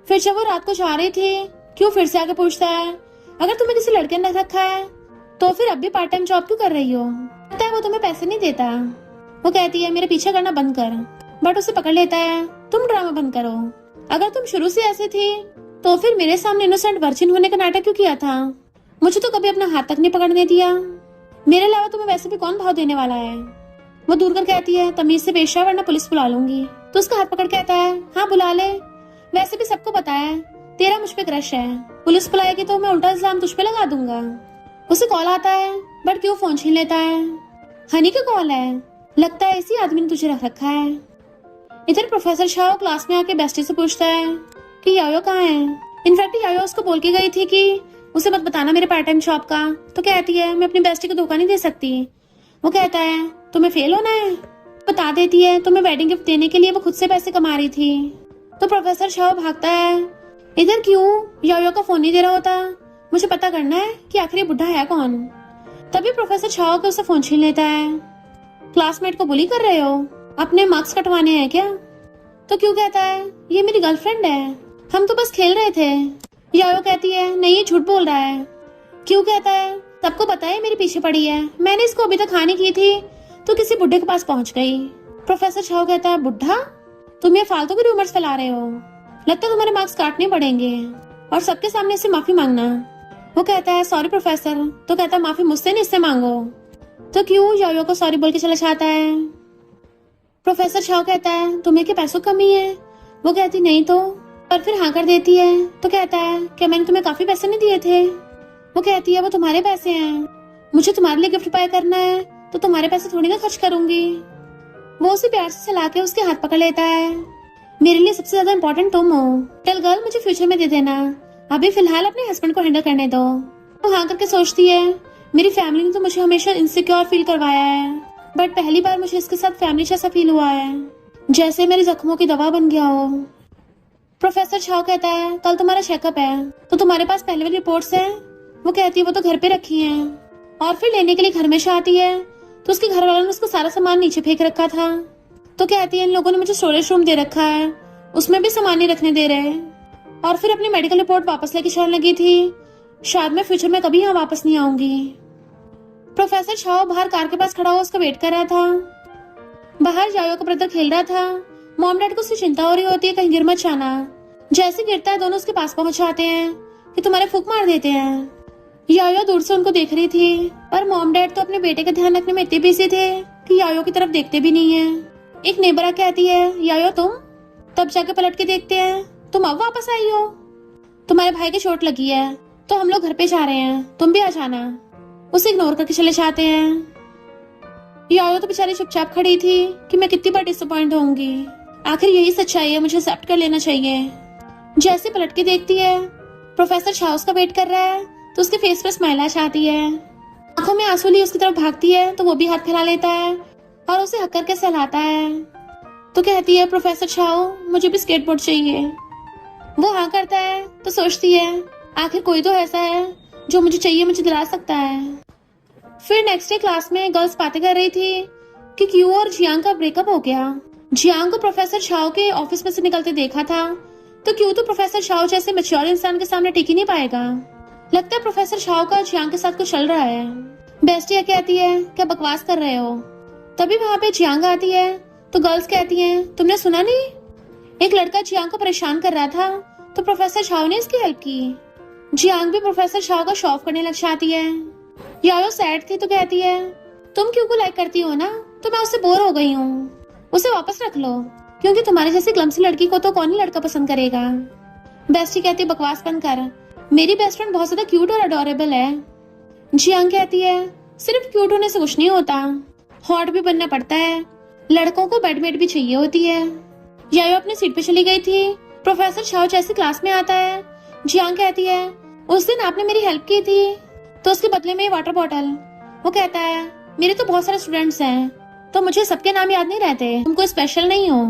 फिर जब वो रात को जा रही थी, क्यों फिर से आके पूछता है अगर तुम्हें किसी लड़के ने रख रखा है तो फिर अब भी पार्ट टाइम जॉब क्यों कर रही हो? लगता है वो तुम्हें पैसे नहीं देता। वो कहती है मेरे पीछे करना बंद कर, बट उसे पकड़ लेता है तुम ड्रामा बंद करो। अगर तुम शुरू से ऐसे थी तो फिर मेरे सामने इनोसेंट वर्जिन होने का नाटक क्यों किया था? मुझे तो कभी अपना हाथ तक नहीं पकड़ने दिया। मेरे अलावा तुम्हें वैसे भी कौन भाव देने वाला है? वो दूर कर कहती है तमीज से पेश आ वरना पुलिस बुला लूंगी। तो उसका हाथ पकड़ कहता है हाँ बुला ले, वैसे भी सबको पता है तेरा मुझ पे क्रश है, पुलिस बुलाएगी तो मैं उल्टा इल्जाम तुझ पे लगा दूंगा। उसे कॉल आता है बट क्यों फोन छीन लेता है? हनी का कॉल है, लगता है इसी आदमी ने तुझे रख रखा है। इधर प्रोफेसर शाह क्लास में आके बेस्टी से पूछता है कि यायो कहाँ है। इनफैक्ट यायो उसको बोल के गई थी कि उसे मत बताना मेरे पार्ट टाइम जॉब का। तो कहती है मैं अपनी बेस्टी को धोखा नहीं दे सकती। वो कहता है तुम्हें फेल होना है। बता देती है तुम्हें वेडिंग गिफ्ट देने के लिए वो खुद से पैसे कमा रही थी। तो प्रोफेसर शाह भागता है। इधर क्यों यायो का फोन नहीं दे रहा होता? मुझे पता करना है कि आखिर ये बुढ़ा है कौन। तभी प्रोफेसर शाह के उसे फोन छीन लेता है। क्लासमेट को बुली कर रहे हो? अपने मार्क्स कटवाने हैं क्या? तो क्यों कहता है ये मेरी गर्लफ्रेंड है, हम तो बस खेल रहे थे। यायो कहती है नहीं ये झूठ बोल रहा है। क्यों कहता है सबको पता है मेरे पीछे पड़ी है, मैंने इसको अभी तक हानि की थी तो किसी बुढ़े के पास पहुंच गई। प्रोफेसर शाह कहता है बुढ़ा? तुम ये फालतू के रूमर्स फैला रहे हो, लगता है तुम्हारे मार्क्स काटने पड़ेंगे और सबके सामने इससे माफी मांगना। वो कहता है सॉरी प्रोफेसर। तो कहता है माफी मुझसे नहीं इससे मांगो। तो क्यों यायो को सॉरी बोल के चला जाता है। प्रोफेसर शाह कहता है तुम्हें क्या पैसों कमी है? वो कहती नहीं तो, पर फिर हाँ कर देती है। तो कहता है क्या मैंने तुम्हें काफी पैसे नहीं दिए थे? वो कहती है वो तुम्हारे पैसे हैं, मुझे तुम्हारे लिए गिफ्ट बाय करना है तो तुम्हारे पैसे थोड़ी ना खर्च करूंगी। वो उसे प्यार से चला के उसके हाथ पकड़ लेता है। मेरे लिए सबसे ज्यादा इम्पोर्टेंट तुम हो, टेल गर्ल मुझे फ्यूचर में दे देना, अभी फिलहाल अपने हस्बैंड को हैंडल करने दो। वो हाँ करके सोचती है मेरी फैमिली ने तो मुझे हमेशा इनसिक्योर फील करवाया है, बट पहली बार मुझे इसके साथ फैमिली जैसा फील हुआ है, जैसे मेरे जख्मों की दवा बन गया हो। प्रोफेसर शाह कहता है कल तुम्हारा चेकअप है तो तुम्हारे पास पहले वाली रिपोर्ट्स हैं? वो कहती है वो तो घर पे रखी हैं। और फिर लेने के लिए घर में से आती है तो उसके घर वालों ने उसका सारा सामान नीचे फेंक रखा था। तो कहती है इन लोगों ने मुझे स्टोरेज रूम दे रखा है, उसमें भी सामान नहीं रखने दे रहे। और फिर अपनी मेडिकल रिपोर्ट वापस लेके चलने लगी थी, शायद मैं फ्यूचर में कभी यहाँ वापस नहीं आऊंगी। प्रोफेसर शाह बाहर कार के पास खड़ा हुआ उसका वेट कर रहा था। बाहर यायो का ब्रदर खेल रहा था। मॉम डैड को उससे चिंता हो रही होती है कहीं गिर मत जाना। जैसे गिरता है दोनों उसके पास पहुंच जाते हैं कि तुम्हारे फूक मार देते हैं। यायो दूर से उनको देख रही थी, पर मॉम डैड तो अपने बेटे का ध्यान रखने में इतने बिजी थे कि यायो की तरफ देखते भी नहीं है। एक नेबरा कहती है यायो तुम? तब जाके पलट के देखते हैं तुम अब वापस आई हो, तुम्हारे भाई की चोट लगी है तो हम लोग घर पे जा रहे हैं, तुम भी आ जाना। उसे इग्नोर करके चले जाते हैं। यायो तो बेचारी चुपचाप खड़ी थी कि मैं कितनी बार डिसअपॉइंट होंगी, आखिर यही सच्चाई है, मुझे एक्सेप्ट कर लेना चाहिए। जैसे पलट के देखती है प्रोफेसर शाह उसका वेट कर रहा है तो उसके फेस पर स्माइल आ जाती है। आंखों में आंसू लिए उसकी तरफ भागती है तो वो भी हाथ फैला लेता है और उसे हक करके सहलाता है। तो कहती है प्रोफेसर शाह मुझे भी स्केटबोर्ड चाहिए। वो हाँ करता है तो सोचती है आखिर कोई तो ऐसा है जो मुझे चाहिए, मुझे दिला सकता है। फिर नेक्स्ट डे क्लास में गर्ल्स बातें कर रही थी कि क्यू और जियांग का ब्रेकअप हो गया। जियांग को प्रोफेसर शाह के ऑफिस में से निकलते देखा था तो क्यू तो प्रोफेसर शाह जैसे मैच्योर इंसान के सामने टिक ही नहीं पाएगा। लगता है प्रोफेसर शाह का जियांग के साथ कुछ चल रहा है। बेस्टिया कहती है क्या बकवास कर रहे हो। तभी वहाँ पे जियांग आती है तो गर्ल्स कहती हैं तुमने सुना नहीं, एक लड़का जियांग को परेशान कर रहा था तो प्रोफेसर शाह ने इसकी हेल्प की। जियांग भी प्रोफेसर शाह का शो ऑफ करने लग जाती है। यायो सैड थी तो कहती है तुम क्यू को लाइक करती हो ना, तो मैं उससे बोर हो गई हूँ, उसे वापस रख लो, क्योंकि तुम्हारे जैसी क्लमसी लड़की को तो कौन ही लड़का पसंद करेगा। बेस्टी कहती बकवास बंद कर, मेरी बेस्ट फ्रेंड बहुत ज्यादा क्यूट और अडोरेबल है। जियांग कहती है सिर्फ क्यूट होने से कुछ नहीं होता, हॉट भी बनना पड़ता है, लड़कों को बेडमेट भी चाहिए होती है। यायो अपनी सीट पे चली गई थी। प्रोफेसर शाह जैसे क्लास में आता है। जियांग कहती है उस दिन आपने मेरी हेल्प की थी तो उसके बदले में ये वाटर बॉटल। वो कहता है मेरे तो बहुत सारे स्टूडेंट्स हैं तो मुझे सबके नाम याद नहीं रहते, तुम कोई स्पेशल नहीं हो।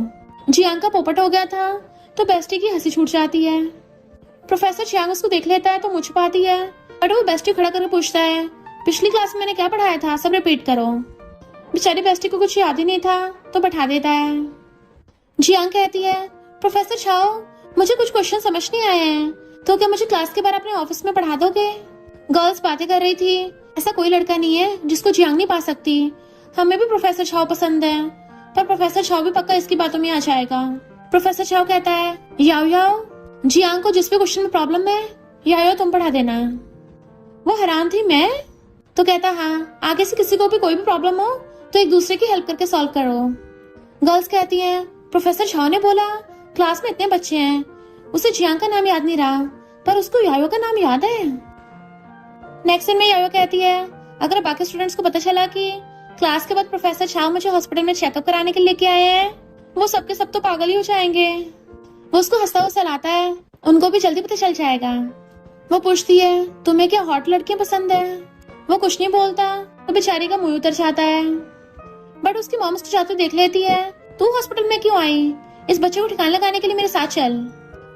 जियांग का पोपट हो गया था तो बेस्टी की हंसी छूट जाती है। प्रोफेसर जियांग उसको देख लेता है तो मुझ पाती है, बट वो बेस्टी खड़ा करके पूछता है पिछली क्लास में मैंने क्या पढ़ाया था सब रिपीट करो। बेचारी बेस्टी को कुछ याद ही नहीं था तो बैठा देता है। जियांग कहती है, प्रोफेसर छाओ, मुझे कुछ क्वेश्चन समझ नहीं आए हैं, तो क्या मुझे क्लास के बारे अपने ऑफिस में पढ़ा दोगे? गर्ल्स बातें कर रही थी। ऐसा कोई लड़का नहीं है जिसको जियांग नहीं पा सकती। हमें भी प्रोफेसर छाओ पसंद है, पर प्रोफेसर छाओ भी पक्का इसकी बातों में आ जाएगा। प्रोफेसर छाओ कहता है, याओ याओ, जियांग को जिस भी क्वेश्चन में प्रॉब्लम है याओ तुम पढ़ा देना। वो हैरान थी, मैं? तो कहता, हाँ, आगे से किसी को भी कोई भी प्रॉब्लम हो तो एक दूसरे की हेल्प करके सॉल्व करो। गर्ल्स कहती हैं, प्रोफेसर छाओ ने बोला क्लास में इतने बच्चे हैं, उसे जियांग का नाम याद नहीं रहा, पर उसको यायो का नाम याद है। नेक्स्ट सीन में यायो कहती है, अगर बाकी स्टूडेंट्स को पता चला कि क्लास के बाद प्रोफेसर छाओ मुझे हॉस्पिटल में चेकअप कराने के लिए लेके आए हैं, वो सबके सब तो पागल ही हो जाएंगे। वो उसको हंसता हुआ सहलाता है, उनको भी जल्दी पता चल जाएगा। वो पूछती है, तुम्हें क्या हॉट लड़कियां पसंद है? वो कुछ नहीं बोलता तो बेचारी का मुंह उतर जाता है। बट उसकी मॉम उसको जाते देख लेती है, तू हॉस्पिटल में क्यों आई? इस बच्चे को ठिकाने लगाने के लिए मेरे साथ चल।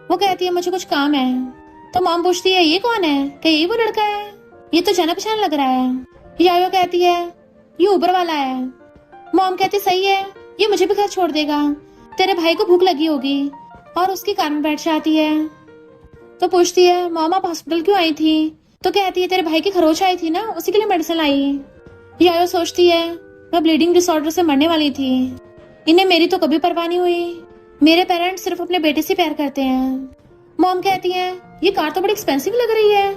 वो कहती है, मुझे कुछ काम है। तो मॉम पूछती है, ये कौन है? क्या यही वो लड़का है? ये तो जाना पहचान लग रहा है। यायो कहती है, ये ऊबर वाला है। मॉम कहती, सही है, ये मुझे भी घर छोड़ देगा। तेरे भाई को भूख लगी होगी, और उसकी कार में बैठ जाती है। तो पूछती है, मॉम आप हॉस्पिटल क्यों आई थी? तो कहती है, तेरे भाई की खरोच आई थी ना, उसी के लिए मेडिसिन लाई। यायो सोचती है, मैं ब्लीडिंग डिसऑर्डर से मरने वाली थी, इन्हें मेरी तो कभी परवाह नहीं हुई। मेरे पेरेंट्स सिर्फ अपने बेटे से प्यार करते हैं। मॉम कहती है, ये कार तो बड़ी एक्सपेंसिव लग रही है,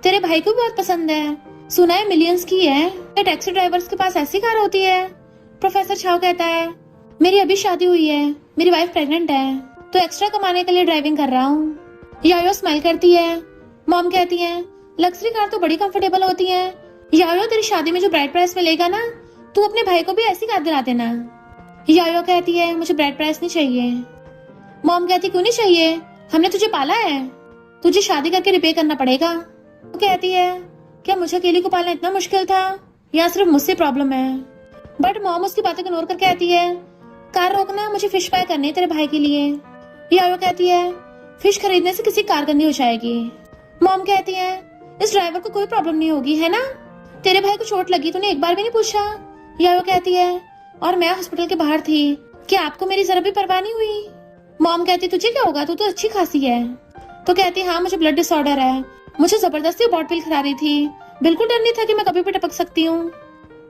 तेरे भाई को भी बहुत पसंद है, सुना है मिलियंस की है। टैक्सी ड्राइवर्स के पास ऐसी कार होती है। प्रोफेसर छाओ कहता है, मेरी अभी शादी हुई है, मेरी वाइफ प्रेग्नेंट है, तो एक्स्ट्रा कमाने के लिए ड्राइविंग कर रहा हूँ। यायो स्माइल करती है। मॉम कहती है, लग्जरी कार तो बड़ी कंफर्टेबल होती है। यायो तेरी शादी में जो ब्राइड प्राइस मिलेगा ना, तू अपने भाई को भी ऐसी कार दिला देना। यायो कहती है, मुझे ब्राइड प्राइस नहीं चाहिए। मॉम कहती, क्यों नहीं चाहिए? हमने तुझे पाला है, तुझे शादी करके रिपे करना पड़ेगा। वो कहती है, क्या मुझे अकेली को पालना इतना मुश्किल था, या सिर्फ मुझसे प्रॉब्लम है? बट मॉम उसकी बातें इग्नोर कर कहती है, कार रोकना, मुझे फिश फ्राई करनी है तेरे भाई के लिए। यायो कहती है, फिश खरीदने से किसी कार गंदी हो जाएगी। मॉम कहती है, इस ड्राइवर को कोई प्रॉब्लम नहीं होगी, है ना? तेरे भाई को चोट लगी, तूने एक बार भी नहीं पूछा। यायो कहती है, और मैं हॉस्पिटल के बाहर थी, क्या आपको मेरी जरा भी परवाह नहीं हुई? मॉम कहती, तुझे क्या होगा, तू तो अच्छी खासी है। तो कहती, हाँ मुझे ब्लड डिसऑर्डर है, मुझे जबरदस्ती बॉट पिल खिला रही थी, बिल्कुल डर नहीं था कि मैं कभी भी टपक सकती हूँ।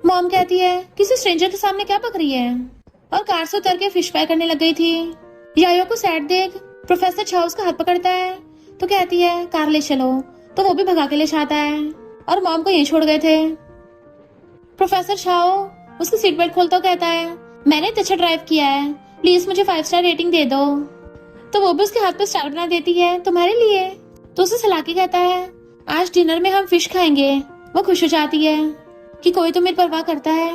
मॉम कहती है, किसी स्ट्रेंजर के सामने क्या पक रही है, और कार से उतर के फिश फ्राई करने लग गई थी। यायो को सैड देख प्रोफेसर छाओ उसका हाथ पकड़ता है, तो कहती है, कार ले चलो, तो वो भी भगा के ले जाता है, और मॉम को यहीं छोड़ गए थे। प्रोफेसर छाओ उसकी सीट बेल्ट खोलता कहता है, मैंने इतना अच्छा ड्राइव किया है, प्लीज मुझे 5 स्टार रेटिंग दे दो। तो वो भी उसके हाथ पे स्टार बना देती है, तुम्हारे लिए। तो उसे सलाह के कहता है, आज डिनर में हम फिश खाएंगे। वो खुश हो जाती है कि कोई तो मेरी परवाह करता है।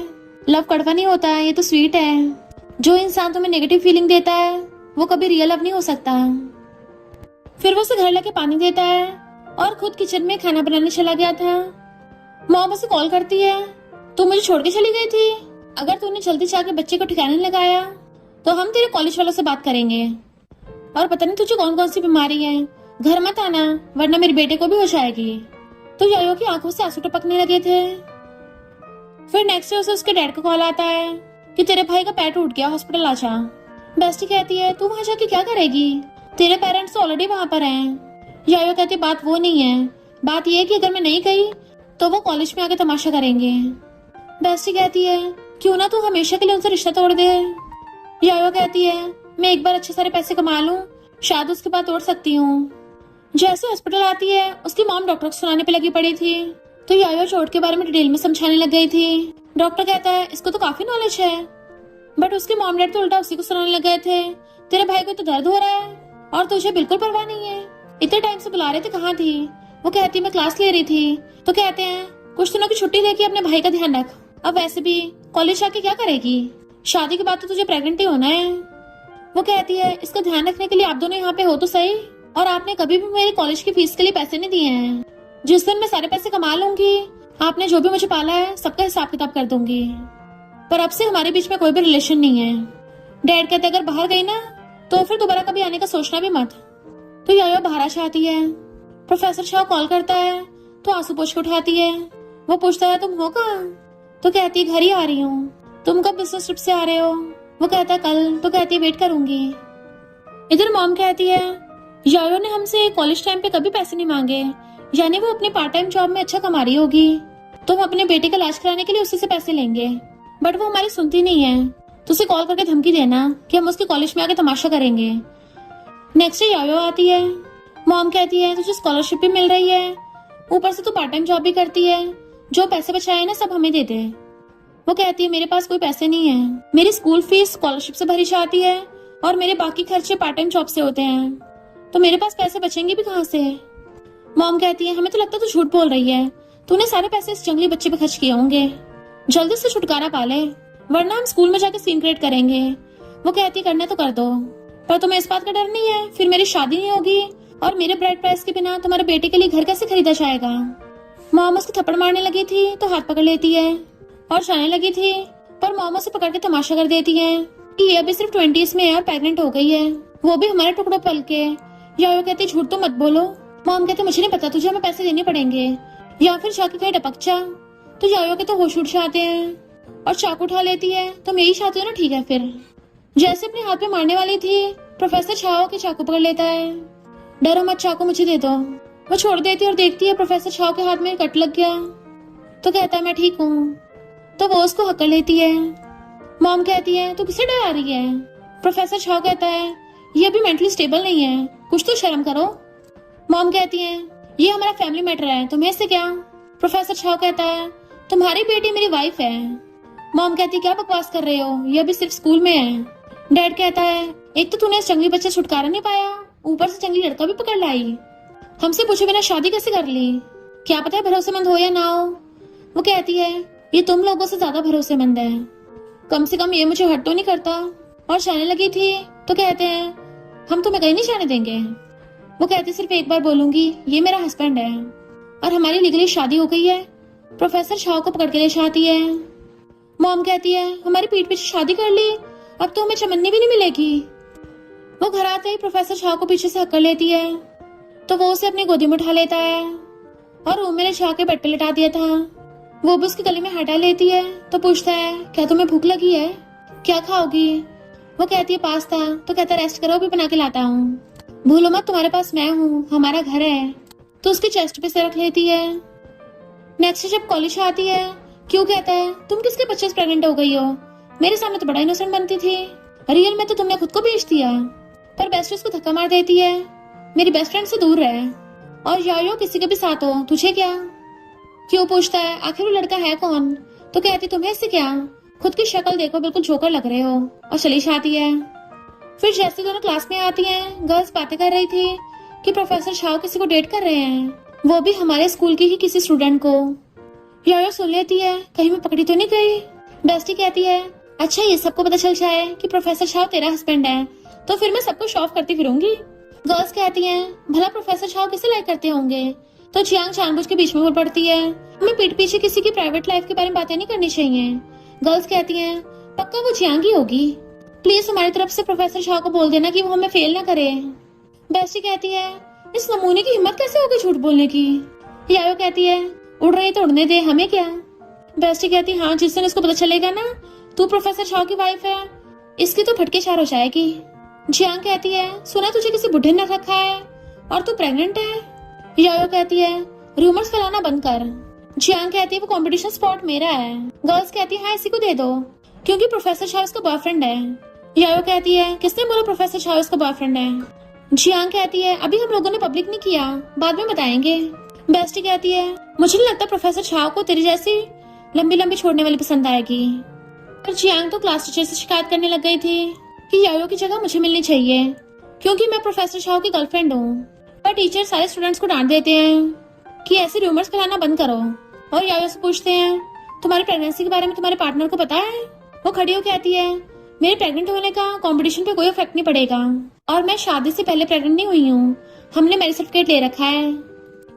लव कड़वा नहीं होता, ये तो स्वीट है। जो इंसान तुम्हें नेगेटिव फीलिंग देता है वो कभी रियल लव नहीं हो सकता। फिर वो उसे घर लेके पानी देता है और खुद किचन में खाना बनाने चला गया था। मॉम उसे कॉल करती है, तू मुझे छोड़ के चली गई थी, अगर तूने जल्दी जाके बच्चे को ठिकाने लगाया तो हम तेरे कॉलेज वालों से बात करेंगे, और पता नहीं तुझे कौन कौन सी बीमारी है, घर मत आना वरना मेरे बेटे को भी हो जाएगी। तो यायो की आंखों से आंसू टपकने लगे थे। फिर नेक्स्ट डे उसे उसके डैड का कॉल आता है कि तेरे भाई का पैर टूट गया, हॉस्पिटल आ जा। बेस्टी कहती है, तू वहां जाके क्या करेगी, तेरे पेरेंट्स तो ऑलरेडी वहां पर हैं। यायो कहती, बात वो नहीं है, बात ये है कि अगर मैं नहीं गई तो वो कॉलेज में आके तमाशा करेंगे। बेस्टी कहती है, क्यों ना तू हमेशा के लिए उनसे रिश्ता तोड़ दे। यायो कहती है, मैं एक बार अच्छे सारे पैसे कमा लूं, शायद उसके बाद तोड़ सकती हूँ। जैसे हॉस्पिटल आती है उसकी मॉम डॉक्टर को सुनाने पे लगी पड़ी थी, तो यायो चोट के बारे में डिटेल में समझाने लग गई थी। डॉक्टर कहता है, इसको तो काफी नॉलेज है, बट उसके मॉम डैड तो उल्टा उसी को सुनाने लग गए थे, तेरे भाई को तो दर्द हो रहा है और तुझे बिल्कुल परवाह नहीं है, इतने टाइम से बुला रहे थे, कहाँ थी? वो कहती, मैं क्लास ले रही थी। तो कहते हैं, कुछ दिनों की छुट्टी लेके अपने भाई का ध्यान रख, अब वैसे भी कॉलेज आके क्या करेगी, शादी के बाद तो तुझे प्रेग्नेंट ही होना है। वो कहती है, इसका ध्यान रखने के लिए आप दोनों यहाँ पे हो तो सही, और आपने कभी भी मेरी कॉलेज की फीस के लिए पैसे नहीं दिए हैं। जिस दिन मैं सारे पैसे कमा लूंगी, आपने जो भी मुझे पाला है सबका हिसाब किताब कर दूंगी, पर अब से हमारे बीच में कोई भी रिलेशन नहीं है। डैड कहते, अगर बाहर गई ना तो फिर दोबारा कभी आने का सोचना भी मत। तो यायो बाहर आ जाती है। प्रोफेसर शाह कॉल करता है तो आंसू पोंछ के उठाती है। वो पूछता है तुम हो कहाँ? तो कहती है घर ही आ रही हूँ। तुम कब बिजनेस ट्रिप से आ रहे हो? वो कहता है कल। तो कहती है वेट करूंगी। इधर मॉम कहती है यायो ने हमसे कॉलेज टाइम पे कभी पैसे नहीं मांगे, यानी वो अपनी पार्ट टाइम जॉब में अच्छा कमा रही होगी, तो हम अपने बेटे का इलाज कराने के लिए उसी से पैसे लेंगे। बट वो हमारी सुनती नहीं है, तो उसे कॉल करके धमकी देना कि हम उसके कॉलेज में आके तमाशा करेंगे। नेक्स्ट डे यायो आती है। मॉम कहती है तुझे स्कॉलरशिप भी मिल रही है, ऊपर से तू पार्ट टाइम जॉब भी करती है, जो पैसे बचाए ना सब हमें दे दे। वो कहती है मेरे पास कोई पैसे नहीं है, मेरी स्कूल फीस स्कॉलरशिप से भरी जाती है और मेरे बाकी खर्चे पार्ट टाइम जॉब से होते हैं, तो मेरे पास पैसे बचेंगे भी कहाँ से। मॉम कहती है हमें तो लगता है तू झूठ बोल रही है, तूने सारे पैसे इस जंगली बच्चे पे खर्च किए होंगे, जल्दी से छुटकारा पा ले वरना हम स्कूल में जाकर सीन क्रिएट करेंगे। वो कहती करना तो कर दो, पर तुम्हें इस बात का डर नहीं है फिर मेरी शादी नहीं होगी और मेरे ब्राइड प्राइस के बिना तुम्हारे बेटे के लिए घर कैसे खरीदा जाएगा। मॉम उसको थप्पड़ मारने लगी थी तो हाथ पकड़ लेती है और जाने लगी थी, पर मॉम उसे पकड़ के तमाशा कर देती है कि ये अभी सिर्फ 20s में है और प्रेग्नेंट हो गई है, वो भी हमारे टुकड़ों पल के। यायो कहती झूठ तो मत बोलो। मॉम कहते मुझे नहीं पता, तुझे हमें पैसे देने पड़ेंगे या फिर जाके कहीं टपक जा। तो यायो के तो होश उड़ जाते हैं और चाकू उठा लेती है। तुम यही चाहते हो ना, ठीक है फिर। जैसे अपने हाथ में मारने वाली थी, प्रोफेसर छाओ के चाकू पकड़ लेता है। डरो मत, चाकू मुझे दे दो। वो छोड़ देती है और देखती है प्रोफेसर छाओ के हाथ में कट लग गया, तो कहता है मैं ठीक हूँ। तो वो उसको हकड़ लेती है। मॉम कहती है तू किसे डरा रही है? प्रोफेसर छाओ कहता है ये अभी मेंटली स्टेबल नहीं है, कुछ तो शर्म करो। मॉम कहती है ये हमारा फैमिली मैटर है, तुम्हें इससे क्या? प्रोफेसर छाओ कहता है तुम्हारी बेटी मेरी वाइफ है। मॉम कहती क्या बकवास कर रहे हो, ये अभी सिर्फ स्कूल में है। डैड कहता है एक तो तूने इस जंगली बच्चे छुटकारा नहीं पाया, ऊपर से जंगली लड़का भी पकड़ लाई, हमसे पूछे बिना शादी कैसे कर ली? क्या पता है भरोसेमंद हो या ना हो। वो कहती है ये तुम लोगों से ज्यादा भरोसेमंद है, कम से कम ये मुझे हर्ट तो नहीं करता। और जाने लगी थी तो कहते हैं हम तुम्हें कहीं नहीं जाने देंगे। वो कहती सिर्फ एक बार बोलूंगी, ये मेरा हस्बैंड है और हमारी लीगली शादी हो गई है। प्रोफेसर छाओ को पकड़ के ले जाती है। मॉम कहती है हमारी पीठ पीछे शादी कर ली, अब तो हमें चमन्नी भी नहीं मिलेगी। वो घर आते ही प्रोफेसर छाओ को पीछे से हक्कर लेती है, तो वो उसे अपनी गोदी में उठा लेता है और रूम में ले जाके बेड पे लिटा दिया था। वो भी उसके गले में हटा लेती है, तो पूछता है क्या तुम्हें भूख लगी है, क्या खाओगी? वो कहती है पास्ता। तो कहता है रेस्ट करो, अभी बना के लाता हूँ। भूलो मत तुम्हारे पास मैं हूँ, हमारा घर है। तो उसके चेस्ट पे से रख लेती है। नेक्स्ट जब कॉलेज आती है, क्यों कहता है तुम किसके बच्चे से प्रेग्नेंट हो गई हो, मेरे सामने तो बड़ा इनोसेंट बनती थी, रियल में तो तुमने खुद को बेच दिया। पर बेस्ट उसको धक्का मार देती है, मेरी बेस्ट फ्रेंड से दूर रहे और यायो किसी के भी साथ हो, तुझे क्या? क्यों पूछता है आखिर वो लड़का है कौन? तो कहती तुम्हें इससे क्या, खुद की शक्ल देखो बिल्कुल जोकर लग रहे हो, और चली जाती है। फिर जैसे दोनों क्लास में आती हैं, गर्ल्स बातें कर रही थी कि प्रोफेसर छाओ किसी को डेट कर रहे हैं, वो भी हमारे स्कूल की ही किसी स्टूडेंट को। यायो सुन लेती है, कहीं मैं पकड़ी तो नहीं गई। बेस्टी कहती है अच्छा ये सबको पता चल जाए कि प्रोफेसर छाओ तेरा हस्बैंड है, तो फिर मैं सबको शो ऑफ करती फिरूंगी। गर्ल्स कहती हैं भला प्रोफेसर छाओ किसे लाइक करते होंगे? तो जियांग जानबूझ के बीच में बोल पड़ती है हमें पीठ पीछे किसी की प्राइवेट लाइफ के बारे में बातें नहीं करनी चाहिए। गर्ल्स कहती हैं पक्का वो जियांग ही होगी, प्लीज हमारी तरफ से प्रोफेसर छाओ को बोल देना कि वो हमें फेल ना करे। बेस्टी कहती है इस नमूने की हिम्मत कैसे होगी झूठ बोलने की? यायो कहती है उड़ रही तो उड़ने दे, हमें क्या। बेस्टी कहती हाँ जिस दिन इसको पता चलेगा ना तू प्रोफेसर छाओ की वाइफ है, इसकी तो फटके चार हो जाएगी। जियांग कहती है सुना तुझे किसी बुढ़े ने रखा है और तू प्रेग्नेंट है। यायो कहती है रूमर्स फैलाना बंद कर। जियांग कहती है वो कंपटीशन स्पॉट मेरा है। गर्ल्स कहती है हाँ इसी को दे दो क्योंकि प्रोफेसर छाओ उसका बॉयफ्रेंड है। यायो कहती है किसने बोला प्रोफेसर छाओ उसका बॉयफ्रेंड है? जियांग कहती है अभी हम लोगों ने पब्लिक नहीं किया, बाद में बताएंगे। बेस्टी कहती है मुझे नहीं लगता प्रोफेसर छाओ को तेरी जैसी लंबी लंबी छोड़ने वाली पसंद आएगी। पर जियांग तो क्लास टीचर से शिकायत करने लग गई थी कि यायो की जगह मुझे मिलनी चाहिए क्योंकि मैं प्रोफेसर छाओ की गर्लफ्रेंड हूँ। पर टीचर सारे स्टूडेंट्स को डांट देते हैं कि ऐसे रूमर्स फैलाना बंद करो, और यायो से पूछते हैं तुम्हारी प्रेगनेंसी के बारे में तुम्हारे पार्टनर को पता है? वो खड़ी हो कहती है मेरे प्रेग्नेंट होने का कंपटीशन पे कोई इफेक्ट नहीं पड़ेगा और मैं शादी से पहले प्रेग्नेंट नहीं हुई हूँ, हमने मैरिज सर्टिफिकेट ले रखा है।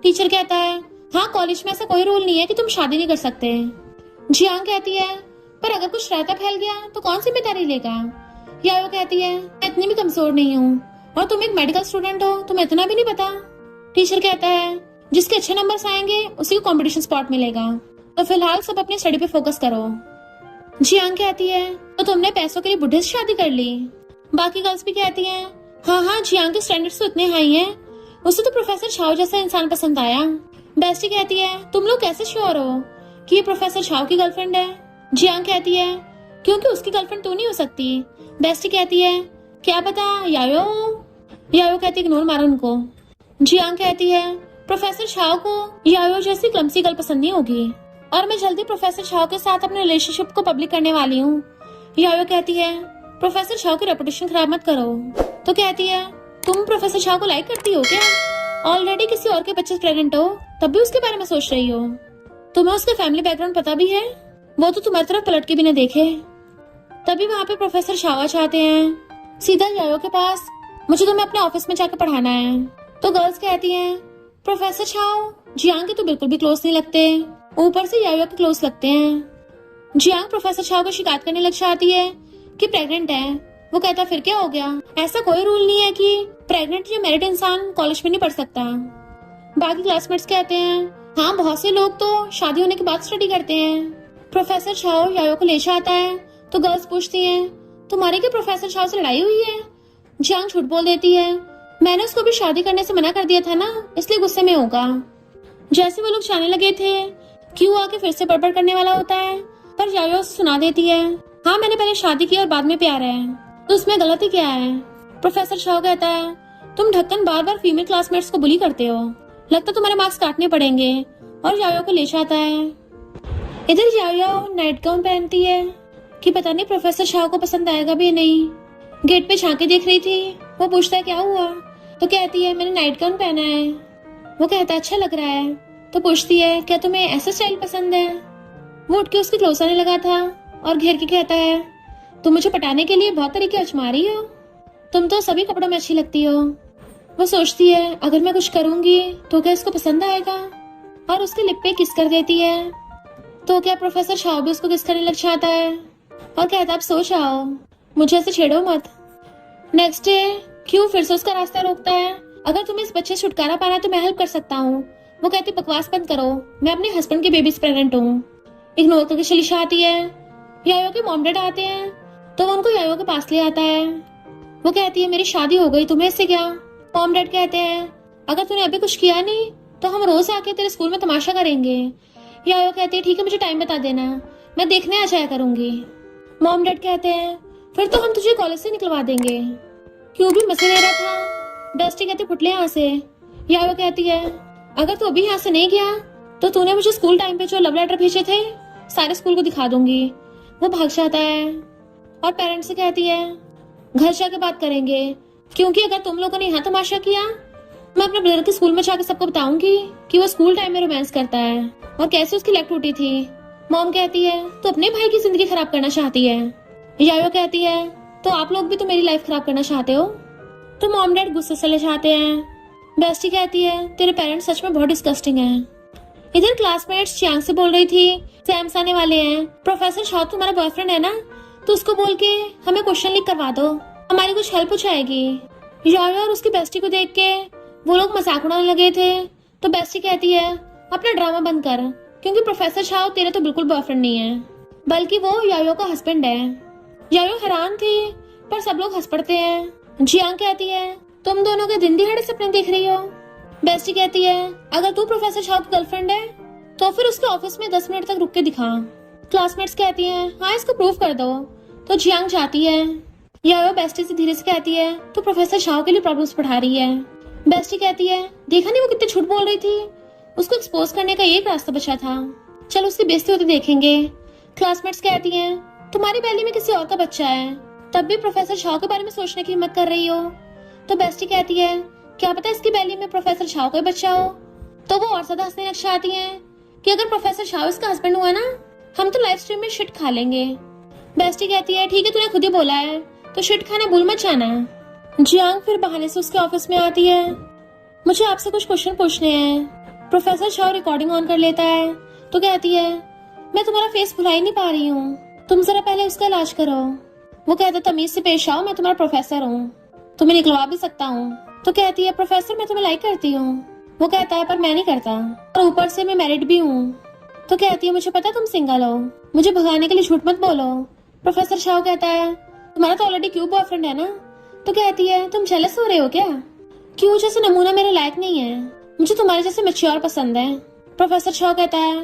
टीचर कहता है हाँ कॉलेज में ऐसा कोई रूल नहीं है कि तुम शादी नहीं कर सकते। जियांग कहती है पर अगर कुछ रायता फैल गया तो कौन जिम्मेदारी लेगा? यायो कहती है मैं इतनी भी कमजोर नहीं हूँ और तुम एक मेडिकल स्टूडेंट हो, तुम्हें इतना भी नहीं पता। टीचर कहता है जिसके अच्छे नंबर्स आएंगे उसी को कंपटीशन स्पॉट मिलेगा तो फिलहाल सब अपनी स्टडी पे फोकस करो। जियांग कहती है तो तुमने पैसों के लिए बुढ़े से शादी कर ली। बाकी गर्ल्स भी कहती हैं हाँ, जियांग के स्टैंडर्ड्स तो इतने हाई हैं, उसे तो प्रोफेसर छाओ जैसा इंसान पसंद आया। बेस्टी कहती है तुम लोग कैसे श्योर हो कि ये प्रोफेसर छाओ की गर्लफ्रेंड है? जियांग कहती है क्योंकि उसकी गर्लफ्रेंड तो नहीं हो सकती। बेस्टी कहती है क्या पता यायो। यायो कहती है इग्नोर मारो उनको। जियांग कहती है प्रोफेसर छाओ को यायो जैसी क्लमसी गर्ल पसंद नहीं होगी और मैं जल्दी प्रोफेसर छाओ के साथ अपने रिलेशनशिप को पब्लिक करने वाली हूँ। यायो कहती है प्रोफेसर छाओ की रेपुटेशन खराब मत करो। तो कहती है तुम प्रोफेसर छाओ को लाइक करती हो क्या? ऑलरेडी किसी और के बच्चे प्रेग्नेंट हो तब भी उसके बारे में सोच रही हो। तुम्हें उसका फैमिली बैकग्राउंड पता भी है? वो तो तुम्हारी तरफ पलट के भी न देखे। तभी वहाँ पे प्रोफेसर छावा चाहते हैं सीधा यायो के पास, मुझे तुम्हें अपने ऑफिस में जाकर पढ़ाना है। तो गर्ल्स कहती हैं प्रोफेसर छाओ जियांग के तो बिल्कुल भी क्लोज नहीं लगते, ऊपर से यायो के क्लोज लगते हैं। जियांग प्रोफेसर छाओ को शिकायत करने लग जाती है कि प्रेग्नेंट है। वो कहता फिर क्या हो गया, ऐसा कोई रूल नहीं है कि प्रेग्नेंट या मैरिड इंसान कॉलेज में नहीं पढ़ सकता। बाकी क्लासमेट्स कहते हैं हाँ, बहुत से लोग तो शादी होने के बाद स्टडी करते हैं। प्रोफेसर छाओ यायो को ले जाता है तो गर्ल्स पूछती हैं तुम्हारी क्या प्रोफेसर छाओ से लड़ाई हुई है? जियांग झूठ बोल देती है मैंने उसको भी शादी करने से मना कर दिया था ना, इसलिए गुस्से में होगा। जैसे वो लोग जाने लगे थे क्यों आके फिर से बड़बड़ करने वाला होता है, पर यायो सुना देती है हाँ, मैंने पहले शादी की और बाद में प्यार है, तो उसमें गलती क्या है? प्रोफेसर छाओ कहता है तुम ढक्कन बार बार फीमेल क्लासमेट्स को बुली करते हो, लगता तुम्हारे मार्क्स काटने पड़ेंगे। और यायो को ले जाता है। इधर यायो नाइट गाउन पहनती है कि पता नहीं प्रोफेसर छाओ को पसंद आएगा भी नहीं। गेट पे झांके देख रही थी, वो पूछता है क्या हुआ? तो कहती है मैंने नाइट गाउन पहना है। वो कहता है अच्छा लग रहा है। तो पूछती है क्या तुम्हें ऐसा स्टाइल पसंद है? वो उठ के उसके क्लोज आने लगा था और घेर के कहता है तुम मुझे पटाने के लिए बहुत तरीके आजमा रही हो, तुम तो सभी कपड़ों में अच्छी लगती हो। वो सोचती है अगर मैं कुछ करूंगी तो क्या इसको पसंद आएगा, और उसके लिप पे किस कर देती है। तो क्या प्रोफेसर छाओ भी उसको किस करने लग जाता है और कहता आप सो जाओ, मुझे ऐसे छेड़ो मत। नेक्स्ट डे क्यों फिर से उसका रास्ता रोकता है अगर तुम्हें इस बच्चे से छुटकारा पाना है तो मैं हेल्प कर सकता हूँ। वो कहती बकवास बंद करो, मैं अपने हस्बैंड के बेबी से प्रेग्नेंट हूँ। इग्नोर करके शलिशा आती है। यायो के मॉम डैड आते हैं तो वो उनको यायो के पास ले आता है। वो कहती है मेरी शादी हो गई, तुम्हें इससे क्या? मॉम डैड कहते हैं अगर तूने अभी कुछ किया नहीं तो हम रोज आके तेरे स्कूल में तमाशा करेंगे। यायो कहती है ठीक है, मुझे टाइम बता देना, मैं देखने आ जाया करूंगी। मॉम डैड कहते हैं फिर तो हम तुझे कॉलेज से निकलवा देंगे। क्यों भी मजे ले रहा था। डस्टी कहती फुटले यहाँ से। यायो कहती है अगर तू अभी यहाँ से नहीं गया तो तूने मुझे स्कूल टाइम पे जो लव लेटर भेजे थे सारे स्कूल को दिखा दूंगी। वो भाग जाता है और पेरेंट्स से कहती है घर जाके बात करेंगे, क्योंकि अगर तुम लोगों ने यहाँ तमाशा किया मैं अपने ब्रदर के स्कूल में जाके सबको बताऊंगी कि वो स्कूल टाइम में रोमांस करता है और कैसे उसकी लेग टूटी थी। मॉम कहती है तो अपने भाई की जिंदगी खराब करना चाहती है। यायो कहती है तो आप लोग भी तो मेरी लाइफ खराब करना चाहते हो। तो मॉम डैड गुस्से से ले जाते हैं। बेस्टी कहती है तेरे पेरेंट्स सच में बहुत डिस्गस्टिंग हैं। इधर क्लासमेट्स जियांग से बोल रही थी एग्जाम्स आने वाले हैं, प्रोफेसर छाओ तुम्हारा बॉयफ्रेंड है ना, तो उसको बोल के हमें क्वेश्चन लीक करवा दो, हमारी कुछ हेल्प हो जाएगी। यायो और उसकी बेस्टी को देख के वो लोग मजाक उड़ाने लगे थे। तो बेस्टी कहती है अपना ड्रामा बंद कर, क्योंकि प्रोफेसर छाओ तेरा तो बिल्कुल बॉयफ्रेंड नहीं है, बल्कि वो यायो का हस्बैंड है। यायो हैरान थी पर सब लोग हंस पड़ते हैं। जियांग कहती है तुम दोनों के दिन दिहाड़े सपने देख रही हो। बेस्टी कहती है अगर तू प्रोफेसर छाओ की गर्लफ्रेंड है तो फिर उसके ऑफिस में 10 मिनट तक रुक के दिखा। क्लासमेट्स कहती हैं हाँ इसको प्रूव कर दो। तो जियांग जाती है। यायो बेस्टी से धीरे से कहती है तो प्रोफेसर छाओ के लिए प्रॉब्लम्स पढ़ा रही है। बेस्टी कहती है देखा नहीं वो कितने झूठ बोल रही थी, उसको एक्सपोज करने का एक रास्ता बचा था, चल उसकी बेइज्जती होते देखेंगे। क्लासमेट्स कहती हैं तुम्हारी बैली में किसी और का बच्चा है, तब भी प्रोफेसर छाओ के बारे में सोचने की हिम्मत कर रही हो। तो बेस्टी कहती है क्या पता इसकी बैली में प्रोफेसर छाओ का बच्चा हो। तो वो और ज्यादा हंसने लग जाती हैं कि अगर प्रोफेसर छाओ इसका हस्बैंड हुआ ना हम तो लाइव स्ट्रीम में शिट खा लेंगे। बेस्टी कहती है ठीक है तूने खुद ही बोला है तो शिट खाना भूल मत जाना। जियांग फिर बहाने से उसके ऑफिस में आती है। मुझे आपसे कुछ क्वेश्चन पूछने हैं। प्रोफेसर छाओ रिकॉर्डिंग ऑन कर लेता है तो कहती है मैं तुम्हारा फेस भुला ही नहीं पा रही हूँ, तुम जरा पहले उसका इलाज करो। वो कहता तमीज से पेश आओ, मैं तुम्हारा प्रोफेसर हूँ, तुम्हें निकलवा भी सकता हूँ। तो कहती है प्रोफेसर मैं तुम्हें लाइक करती हूँ। वो कहता है पर मैं नहीं करता और ऊपर से मैं मैरिड भी हूँ। तो कहती है मुझे पता है तुम सिंगल हो, मुझे भगाने के लिए झूठ मत बोलो। प्रोफेसर शाओ कहता है तुम्हारा तो ऑलरेडी क्यू बॉयफ्रेंड है ना। तो कहती है तुम जेलस हो रहे हो क्या? क्यू जैसे नमूना मेरे लायक नहीं है, मुझे तुम्हारे जैसे मैच्योर पसंद है। प्रोफेसर शाओ कहता है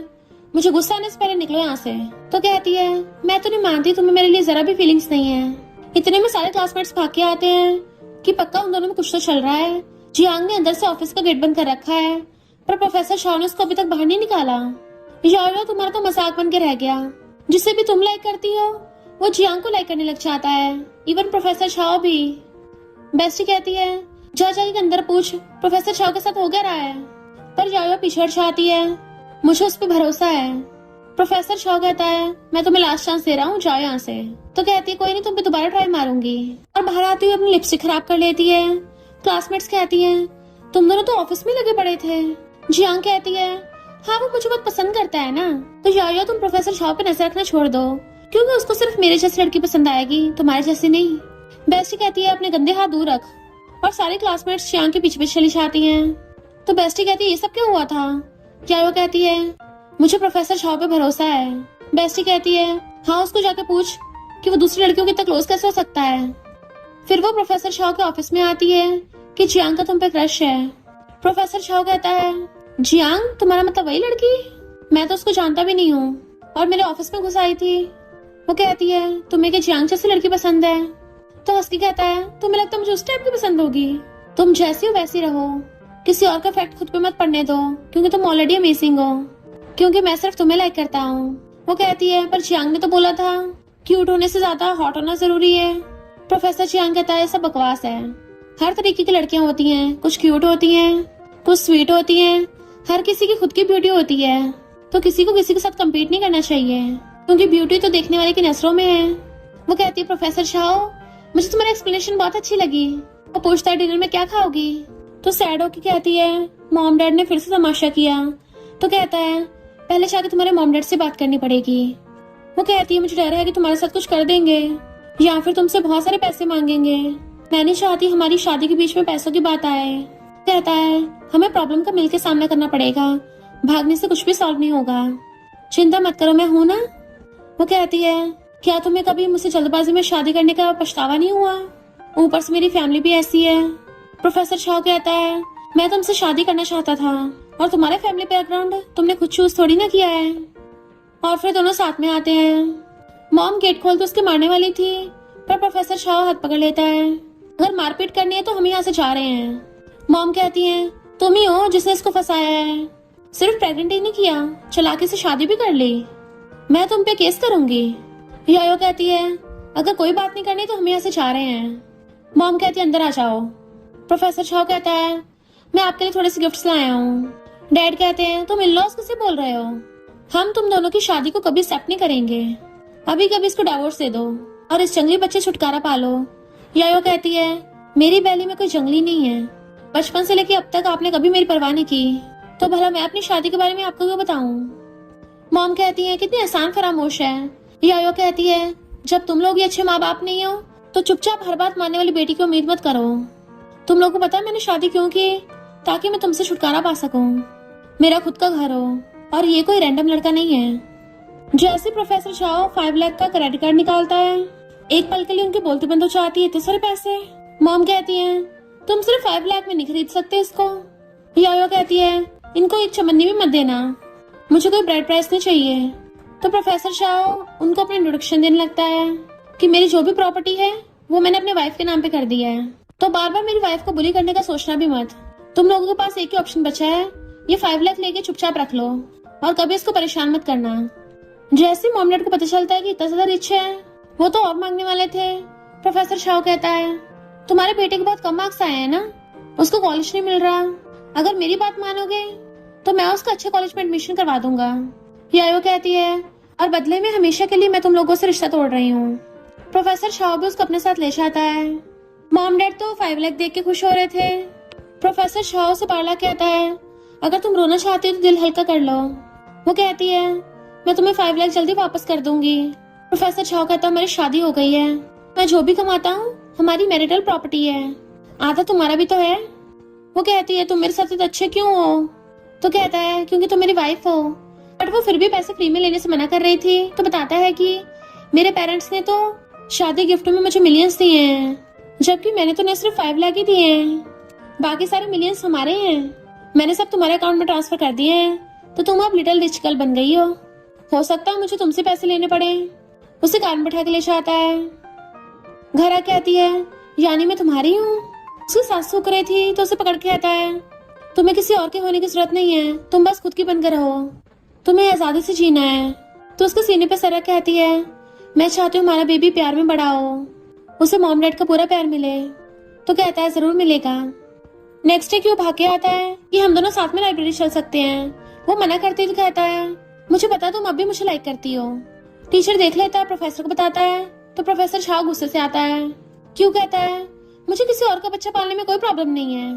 मुझे गुस्सा आने से पहले निकलो यहाँ से। तो कहती है मैं तो नहीं मानती, तुम्हें मेरे लिए जरा भी फीलिंग्स नहीं है। इतने में सारे क्लासमेट्स भाग के आते हैं कि पक्का उन दोनों में कुछ तो चल रहा है। जियांग ने अंदर से ऑफिस का गेट बंद कर रखा है, पर प्रोफेसर शाओ ने उसको अभी तक बाहर नहीं निकाला। याओ तुम्हारा तो मजाक बन के रह गया, जिसे भी तुम लाइक करती हो वो जियांग को लाइक करने लग जाता है, इवन प्रोफेसर शाओ भी। बेस्टी कहती है जा जाके अंदर पूछ प्रोफेसर शाओ के साथ हो क्या रहा है, पर याओ पीछे हट जाती है, मुझे उस पर भरोसा है। प्रोफेसर शाओ कहता है मैं तुम्हें लास्ट चांस दे रहा हूँ, जाओ यहाँ से। तो कहती है कोई नहीं, तुम पे दोबारा ट्राई मारूंगी, और बाहर आती हुई अपनी लिपस्टिक खराब कर लेती है। क्लासमेट्स कहती हैं तुम दोनों तो ऑफिस में लगे पड़े थे। जियांग कहती है हाँ वो मुझे बहुत पसंद करता है ना। तो याओ तुम प्रोफेसर शाओ पे नजर रखना छोड़ दो, क्योंकि उसको सिर्फ मेरे जैसी लड़की पसंद आएगी, तुम्हारे जैसी नहीं। बेस्टी कहती है अपने गंदे हाथ दूर रख, और सारे क्लासमेट्स जियांग के पीछे पीछे चली जाती हैं। तो बेस्टी कहती है ये सब क्या हुआ था? याओ कहती है मुझे प्रोफेसर शाओ पे भरोसा है। बेस्टी कहती है हाँ उसको जाके पूछ कि वो दूसरी लड़कियों के इतना क्लोज कैसे हो सकता है। फिर वो प्रोफेसर शाओ के ऑफिस में आती है कि जियांग का तुम पे क्रश है। प्रोफेसर शाओ कहता है जियांग तुम्हारा मतलब वही लड़की? मैं तो उसको जानता भी नहीं हूँ और मेरे ऑफिस में घुस आई थी। वो कहती है तुम्हें क्या जियांग जैसी लड़की पसंद है? तो हस्की कहता है तुम्हें लगता है मुझे उस टाइप की पसंद होगी? तुम जैसी हो वैसी रहो, किसी और का फैक्ट खुद पे मत पड़ने दो, क्योंकि तुम ऑलरेडी अमेजिंग हो, क्योंकि मैं सिर्फ तुम्हें लाइक करता हूँ। वो कहती है पर जियांग ने तो बोला था क्यूट होने से ज्यादा हॉट होना जरूरी है। प्रोफेसर जियांग कहता है सब बकवास है, हर तरीके की लड़कियां होती हैं, कुछ क्यूट होती हैं, कुछ स्वीट होती हैं, हर किसी की खुद की ब्यूटी होती है, तो किसी को किसी के साथ कम्पीट नहीं करना चाहिए, क्योंकि ब्यूटी तो देखने वाले की नजरों में है। वो कहती है प्रोफेसर शाओ मुझे तुम्हारी एक्सप्लेनेशन बहुत अच्छी लगी। वो पूछता है डिनर में क्या खाओगी? तो सैड होके कहती है मॉम डैड ने फिर से तमाशा किया। तो कहता है पहले जाके तुम्हारे मॉम डैड से बात करनी पड़ेगी। वो कहती है मुझे डर है कि तुम्हारे साथ कुछ कर देंगे या फिर तुमसे बहुत सारे पैसे मांगेंगे। मैं नहीं चाहती हमारी शादी के बीच में पैसों की बात आए। कहता है हमें प्रॉब्लम का मिलकर सामना करना पड़ेगा, भागने से कुछ भी सॉल्व नहीं होगा, चिंता मत करो मैं हूं ना। वो कहती है क्या तुम्हें कभी मुझसे जल्दबाजी में शादी करने का पछतावा नहीं हुआ? ऊपर से मेरी फैमिली भी ऐसी है। प्रोफेसर शाओ कहता है मैं तुमसे शादी करना चाहता था, और तुम्हारे फैमिली बैकग्राउंड तुमने खुद चूज थोड़ी ना किया है। और फिर दोनों साथ में आते हैं। मॉम गेट खोल तो उसके मारने वाली थी, पर प्रोफेसर शाओ हाथ पकड़ लेता है। अगर मारपीट करनी है तो हम यहाँ से जा रहे हैं। मॉम कहती है तुम ही हो जिसने इसको फंसाया है, सिर्फ प्रेग्नेंट ही नहीं किया, चालाकी से शादी भी कर ली, मैं तुम पे केस करूंगी। याओ कहती है अगर कोई बात नहीं करनी तो हम यहाँ से जा रहे हैं। मॉम कहती है अंदर आ जाओ। प्रोफेसर शाओ कहता है मैं आपके लिए थोड़े से गिफ्ट्स लाया हूँ। डैड कहते हैं तुम इन लॉज किसे बोल रहे हो? हम तुम दोनों की शादी को कभी एक्सेप्ट नहीं करेंगे, अभी कभी इसको डिवोर्स दे दो और इस जंगली बच्चे छुटकारा पालो। याओ कहती है मेरी बैली में कोई जंगली नहीं है, बचपन से लेके अब तक आपने कभी मेरी परवाह नहीं की, तो भला मैं अपनी शादी के बारे में आपको क्यों बताऊं? मॉम कहती है कितनी आसान फरामोश है। याओ कहती है जब तुम लोग ये अच्छे माँ बाप नहीं हो तो चुपचाप हर बात मानने वाली बेटी की उम्मीद मत करो। तुम लोगों को पता है मैंने शादी क्यों की? ताकि मैं तुमसे छुटकारा पा सकूं, मेरा खुद का घर हो, और ये कोई रैंडम लड़का नहीं है। जैसे प्रोफेसर शाओ 5 लाख का क्रेडिट कार्ड निकालता है, एक पल के लिए उनकी बोलती बंद हो जाती है, इतने सारे पैसे। मॉम कहती है तुम सिर्फ 5 लाख में नहीं खरीद सकते इसको। याओ कहती है इनको एक चमन्नी भी मत देना, मुझे कोई ब्राइड प्राइस नहीं चाहिए। तो प्रोफेसर शाओ उनको अपना इंट्रोडक्शन देने लगता है कि मेरी जो भी प्रॉपर्टी है वो मैंने अपने वाइफ के नाम पे कर दिया है, तो बार बार मेरी वाइफ को बुली करने का सोचना भी मत। तुम लोगों के पास एक ही ऑप्शन बचा है, ये 5 लाख लेके चुपचाप रख लो और कभी इसको परेशान मत करना। जैसे मॉम डैड को पता चलता है कि इतना ज्यादा रिच है, वो तो और मांगने वाले थे। प्रोफेसर शाओ कहता है तुम्हारे बेटे के बहुत कम मार्क्स आए हैं ना, उसको कॉलेज नहीं मिल रहा, अगर मेरी बात मानोगे तो मैं उसका अच्छे कॉलेज में एडमिशन करवा दूंगा। याओ कहती है और बदले में हमेशा के लिए मैं तुम लोगों से रिश्ता तोड़ रही हूँ। प्रोफेसर शाओ भी उसको अपने साथ ले जाता है। मॉम डैड तो 5 लाख देख के खुश हो रहे थे। प्रोफेसर शाओ से पार्ला कहता है अगर तुम रोना चाहती हो तो दिल हल्का कर लो। वो कहती है मैं तुम्हें 5 लाख जल्दी वापस कर दूंगी। प्रोफेसर शाओ कहता है हमारी शादी हो गई है, मैं जो भी कमाता हूँ हमारी मैरिटल प्रॉपर्टी है, आधा तुम्हारा भी तो है। वो कहती है तुम मेरे साथ इतने अच्छे क्यों हो? तो कहता है क्योंकि तुम मेरी वाइफ हो, बट वो फिर भी पैसे फ्री में लेने से मना कर रही थी। तो बताता है कि मेरे पेरेंट्स ने तो शादी गिफ्ट में मुझे मिलियंस दिए हैं, जबकि मैंने तो न सिर्फ 5 लाख ही दिए हैं, बाकी सारे मिलियंस हमारे हैं। मैंने सब तुम्हारे अकाउंट में ट्रांसफर कर दिए हैं, तो तुम अब लिटिल रिच गर्ल बन गई हो सकता है मुझे तुमसे पैसे लेने पड़े। उसे कार में बैठा के ले जाता है। घर आके आती है, यानी मैं तुम्हारी हूँ। उसकी सास सूख रही थी तो उसे पकड़ के आता है, तुम्हें किसी और के होने की जरूरत नहीं है, तुम बस खुद की बनकर रहो, तुम्हें आजादी से जीना है। तो उसके सीने पे सर रख के आती है, मैं चाहती हूँ हमारा बेबी प्यार में बड़ा हो, उसे मॉम डैड का पूरा प्यार मिले। तो कहता है जरूर मिलेगा। नेक्स्ट डे क्यों भाग के आता है कि हम दोनों साथ में लाइब्रेरी चल सकते हैं। वो मना करते ही कहता है, मुझे पता तुम अब भी मुझे लाइक करती हो। टीचर देख लेता है, प्रोफेसर को बताता है, तो प्रोफेसर शाह गुस्से से आता है। क्यों कहता है, मुझे किसी और का बच्चा पालने में कोई प्रॉब्लम नहीं है।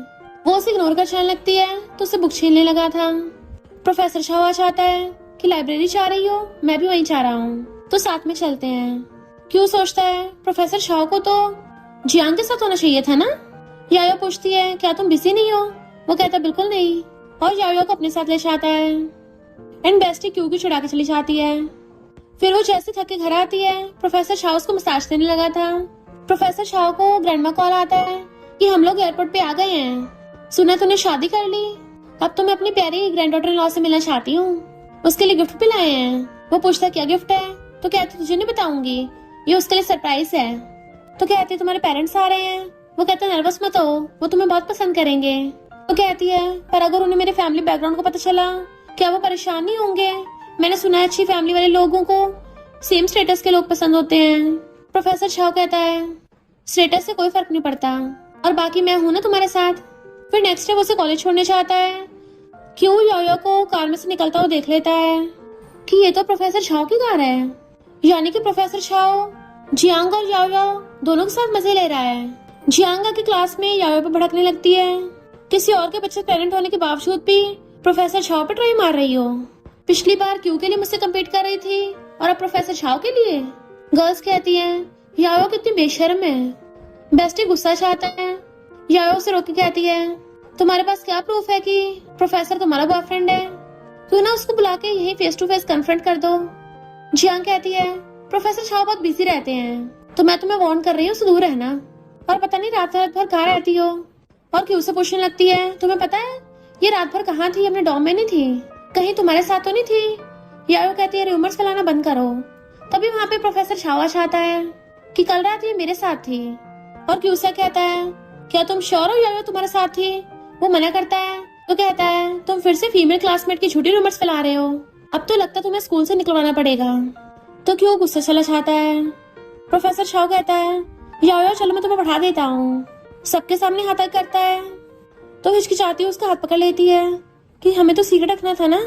वो उसे इग्नोर कर चलने लगती है तो उसे बुक छीनने लगा था। प्रोफेसर शाह आ चाहता है कि लाइब्रेरी जा रही हो, मैं भी वहीं जा रहा हूँ, तो साथ में चलते हैं। क्यों सोचता है प्रोफेसर शाह को तो जियांग के साथ होना चाहिए था ना। यायो पूछती है, क्या तुम बिजी नहीं हो। वो कहता बिल्कुल नहीं, और यायो को अपने साथ ले जाता है। एंड बेस्टी क्यू की छुड़ा के चली जाती है। फिर वो जैसे थक के घर आती है, प्रोफेसर शाह उसको मसाज देने लगा था। प्रोफेसर शाह को ग्रैंडमा कॉल आता है कि हम लोग एयरपोर्ट पे आ गए हैं, सुना तूने शादी कर ली, अब तो मैं अपनी प्यारी ग्रैंड डॉटर इन लॉ से मिलना चाहती हूँ। उसके लिए गिफ्ट भी लाए हैं। वो पूछता क्या गिफ्ट है, तो कहती तुझे नहीं बताऊंगी, ये उसके लिए सरप्राइज है। तो कहती तुम्हारे पेरेंट्स आ रहे हैं। वो कहता नर्वस मत हो, वो तुम्हें बहुत पसंद करेंगे। तो कहती है पर अगर उन्हें मेरे फैमिली बैकग्राउंड को पता चला, क्या वो परेशान नहीं होंगे। मैंने सुना है अच्छी फैमिली वाले लोगों को सेम स्टेटस के लोग पसंद होते हैं। प्रोफेसर शाह कहता है स्टेटस से कोई फर्क नहीं पड़ता, और बाकी मैं हूं ना तुम्हारे साथ। फिर नेक्स्ट डे वो उसे कॉलेज छोड़ने चाहता है। क्यों योयो को कार में से निकलता हुआ देख लेता है कि ये तो प्रोफेसर शाह की कार है, यानी कि प्रोफेसर शाह जियांग और याओ दोनों के साथ मजे ले रहा है। जियांग की क्लास में याओ पे भड़कने लगती है, किसी और के बच्चे पेरेंट होने के बावजूद भी प्रोफेसर शाह पे ट्राई मार रही हो। पिछली बार क्यू के लिए मुझसे कम्पीट कर रही थी और अब प्रोफेसर शाह के लिए। गर्ल्स कहती हैं याओ कितनी बेशर्म है। बेस्टी गुस्सा चाहता है, याओ उसे रोक के कहती है तुम्हारे पास क्या प्रूफ है कि प्रोफेसर तुम्हारा बॉयफ्रेंड है, क्यों ना उसको बुला के यही फेस टू फेस कन्फ्रंट कर दो। जियांग कहती है प्रोफेसर शाह बहुत बिजी रहते हैं, तो मैं तुम्हें वार्न कर रही हूँ, उससे दूर रहना। और पता नहीं रात भर कहाँ रहती हो। और क्यों से पूछने लगती है तुम्हें पता है ये रात भर कहाँ थी, अपने डॉम में नहीं थी, कहीं तुम्हारे साथ तो नहीं थी। याओ कहती है रूमर्स फैलाना बंद करो। तभी वहाँ पे प्रोफेसर शाह चाहता है कि कल रात ये मेरे साथ थी। और क्यूसा कहता है क्या तुम श्योर हो याओ तुम्हारे साथ थी। वो मना करता है तो कहता है तुम फिर से फीमेल क्लासमेट की झूठी रूमर्स फैला रहे हो, अब तो लगता तुम्हें स्कूल से निकलवाना पड़ेगा। तो क्यों गुस्सा चला चाहता है। प्रोफेसर शाह कहता है याओ चलो मैं तुम्हें बढ़ा देता हूँ। सबके सामने हाथ तक करता है तो हिचकिचाती उसका हाथ पकड़ लेती है कि हमें तो सीक्रेट रखना था ना,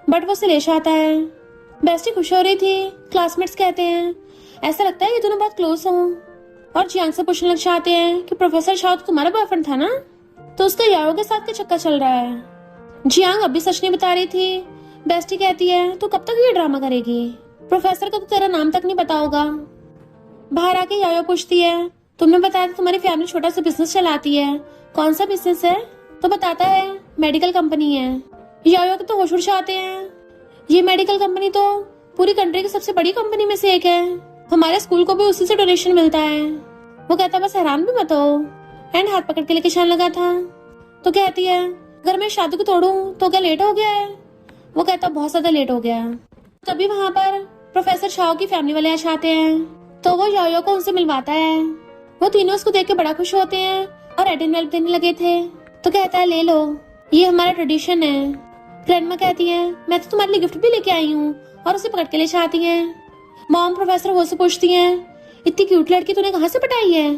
बट वो उसे ले जाता है। बेस्टी खुश हो रही थी। क्लासमेट्स कहते हैं ऐसा लगता है ये दोनों बहुत क्लोज हो। और जियांग से पूछने लग जाते हैं कि प्रोफेसर शाह तो तुम्हारा बॉयफ्रेंड था ना, तो उसका याओ के साथ क्या चक्कर चल रहा है। जियांग अब भी सच नहीं बता रही थी। बेस्टी कहती है तू कब तक ये ड्रामा करेगी, प्रोफेसर को तो तेरा नाम तक नहीं पता होगा। बाहर आके याओ पूछती है तुमने बताया था तुम्हारी फैमिली छोटा सा बिजनेस चलाती है, कौन सा बिजनेस है। तो बताता है मेडिकल कंपनी है। याओ के तो होश उड़ जाते हैं, ये मेडिकल कंपनी तो पूरी कंट्री की सबसे बड़ी कंपनी में से एक है, हमारे स्कूल को भी उसी से डोनेशन मिलता है। वो कहता बस हैरान भी मत हो। एंड हाथ पकड़ के लेके जाने लगा था। तो कहती है अगर मैं शादी को तोड़ूं तो क्या लेट हो गया है। वो कहता बहुत ज्यादा लेट हो गया। तभी वहाँ पर प्रोफेसर शाह की फैमिली वाले आ जाते हैं, तो वो याओ को उनसे मिलवाता है। वो तीनों उसको देख के बड़ा खुश होते हैं और रेड एंड वेल्वेट देने लगे थे। तो कहता है ले लो, ये हमारा ट्रेडिशन है। ग्रैंडमा कहती है मैं तो तुम्हारे लिए गिफ्ट भी लेके आई हूँ, और उसे पकड़ के ले जाती है। मॉम प्रोफेसर वो से पूछती है इतनी क्यूट लड़की तूने कहाँ से पटाई है,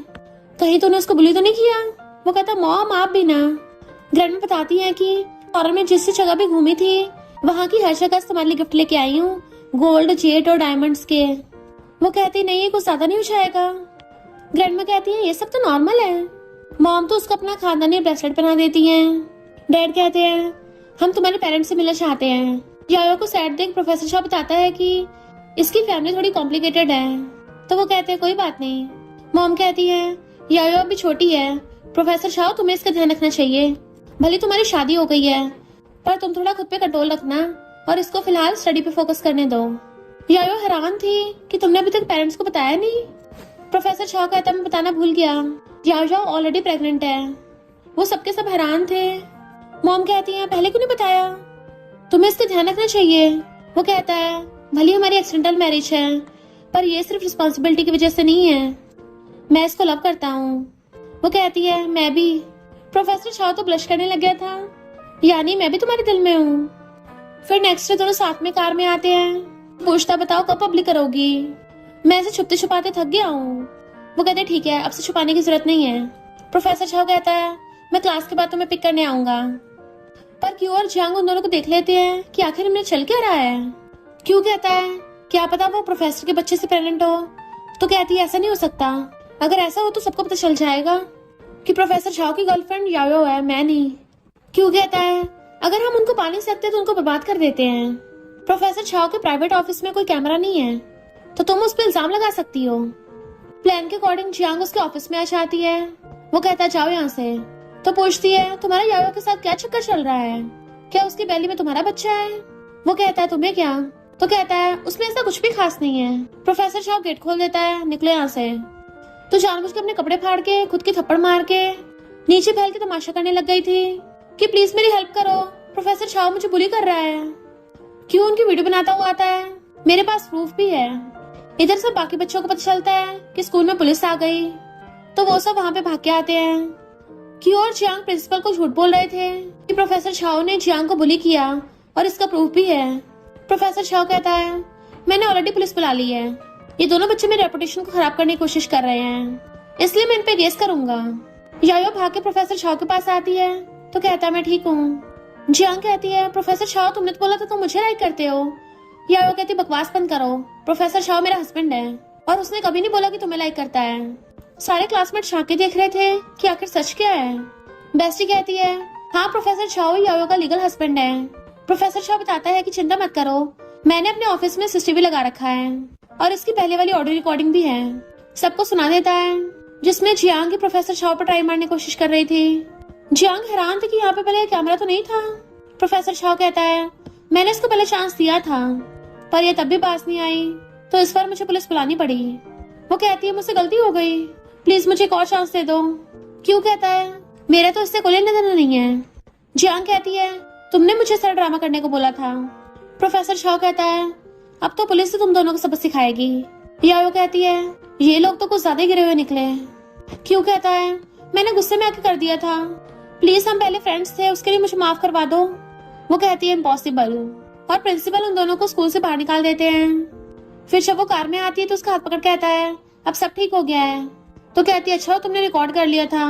कहीं तूने उसको बुली तो नहीं किया। वो कहता मॉम आप भी ना। ग्रैंडमा बताती है कि फॉरेन में जिस जगह भी घूमी थी वहाँ की हर जगह तुम्हारे लिए गिफ्ट लेके आई हूँ, गोल्ड जेट और डायमंड्स के। वो कहती नहीं ये कुछ ज्यादा नहीं हो जाएगा। ग्रैंडमा कहती है ये सब तो नॉर्मल है। मॉम तो उसको अपना खानदानी ब्रेसलेट पहना देती हैं। डैड कहते हैं हम तुम्हारे पेरेंट्स से मिलना चाहते हैं। याओ को सैड देख प्रोफेसर शाह बताता है कि इसकी फैमिली थोड़ी कॉम्प्लिकेटेड है। तो वो कहते हैं कोई बात नहीं। मॉम कहती है याओ अभी छोटी है, प्रोफेसर शाह तुम्हें इसका ध्यान रखना चाहिए। भले तुम्हारी शादी हो गई है पर तुम थोड़ा खुद पे कंट्रोल रखना, और इसको फिलहाल स्टडी पे फोकस करने दो। यायो हैरान थी कि तुमने अभी तक पेरेंट्स को बताया नहीं। प्रोफेसर शाह कहता मैं बताना भूल गया, यायो ऑलरेडी प्रेग्नेंट है। वो सबके सब हैरान थे। मॉम कहती है पहले क्यों नहीं बताया, तुम्हें इसका ध्यान रखना चाहिए। वो कहता है भले हमारी एक्सीडेंटल मैरिज है पर ये सिर्फ रिस्पॉन्सिबिलिटी की वजह से नहीं है, मैं इसको लव करता हूँ। वो कहती है मैं भी। प्रोफेसर शाह तो ब्लश करने लग गया था, यानी मैं भी तुम्हारे दिल में हूँ। फिर नेक्स्ट डे दोनों साथ में कार में आते हैं। पूछता बताओ कब पब्लिक करोगी, मैं इसे छुपते छुपाते थक गया हूँ। वो कहते ठीक है अब से छुपाने की जरूरत नहीं है। प्रोफेसर शाह कहता है मैं क्लास के बाद तुम्हें पिक करने आऊंगा। पर क्यू और जियांग उन दोनों को देख लेते हैं कि आखिर इनमें चल क्या रहा है। क्यू कहता है क्या पता वो प्रोफेसर के बच्चे से प्रेग्नेंट हो। तो कहती है ऐसा नहीं हो सकता, अगर ऐसा हो तो सबको पता चल जाएगा कि प्रोफेसर शाह की गर्लफ्रेंड यायो है, मैं नहीं। क्यू कहता है अगर हम उनको पा नहीं सकते तो उनको बर्बाद कर देते हैं। प्रोफेसर शाह के प्राइवेट ऑफिस में कोई कैमरा नहीं है तो तुम उस पर इल्जाम लगा सकती हो। प्लान के अकॉर्डिंग जियांग उसके ऑफिस में आ जाती है। वो कहता है जाओ यहाँ से। तो पूछती है तुम्हारा यायो के साथ क्या चक्कर चल रहा है, क्या उसकी बैली में तुम्हारा बच्चा है। वो कहता है तुम्हें क्या। तो कहता है उसमें ऐसा कुछ भी खास नहीं है। प्रोफेसर शाह गेट खोल देता है निकलो यहाँ से। तो जानबूझ के अपने कपड़े फाड़ के खुद की थप्पड़ मार के नीचे फैल के तमाशा करने लग गई थी कि प्लीज मेरी हेल्प करो, प्रोफेसर शाह मुझे बुली कर रहा है। क्यों उनकी वीडियो बनाता हुआ आता है, मेरे पास प्रूफ भी है। इधर सब बाकी बच्चों को पता चलता है कि स्कूल में पुलिस आ गई तो वो सब वहाँ पे भाग के आते हैं। क्यू और जियांग प्रिंसिपल को झूठ बोल रहे थे कि प्रोफेसर शाह ने जियांग को बुली किया और इसका प्रूफ भी है। प्रोफेसर शाह कहता है मैंने ऑलरेडी पुलिस बुला ली है, ये दोनों बच्चे मेरे रेपुटेशन को खराब करने की कोशिश कर रहे हैं, इसलिए मैं इन पे केस करूंगा। यायो भाग के प्रोफेसर शाह के पास आती है तो कहता है मैं ठीक हूँ। जियांग कहती है प्रोफेसर शाह तुमने तो बोला था तुम मुझे लाइक करते हो। यायो कहती बकवास बंद करो, प्रोफेसर शाह मेरा हस्बैंड है और उसने कभी नहीं बोला कि तुम्हें लाइक करता है। सारे क्लासमेट झांके देख रहे थे कि आखिर सच क्या है। बेस्टी कहती है हाँ प्रोफेसर शाह यायो का लीगल हस्बैंड है। प्रोफेसर शाह बताता है कि चिंता मत करो, मैंने अपने ऑफिस में सीसीटीवी लगा रखा है और इसकी पहले वाली ऑडियो रिकॉर्डिंग भी है। सबको सुना देता है जिसमें जियांग प्रोफेसर शाह पर ट्राई मारने की कोशिश कर रही थी। जियांग हैरान थी कि यहाँ पे पहले कैमरा तो नहीं था। प्रोफेसर शाह कहता है मैंने इसको पहले चांस दिया था पर यह तब भी पास नहीं आई तो इस बार मुझे पुलिस बुलानी पड़ी। वो कहती है मुझसे गलती हो गई, प्लीज मुझे एक और चांस दे दो। क्यों कहता है मेरा तो इससे कोई लेना देना नहीं है। जियांग कहती है तुमने मुझे सारा ड्रामा करने को बोला था। प्रोफेसर शाह कहता है अब तो पुलिस से तुम दोनों को सबक सिखाएगी। यायो कहती है ये लोग तो कुछ ज्यादा गिरे हुए निकले। क्यों कहता है मैंने गुस्से में आके कर दिया था, प्लीज हम पहले फ्रेंड्स थे उसके लिए मुझे माफ करवा दो। वो कहती है इम्पॉसिबल और प्रिंसिपल उन दोनों को स्कूल से बाहर निकाल देते हैं। फिर जब वो कार में आती है तो उसका हाथ पकड़ कहता है अब सब ठीक हो गया है। तो कहती है अच्छा तुमने रिकॉर्ड कर लिया था।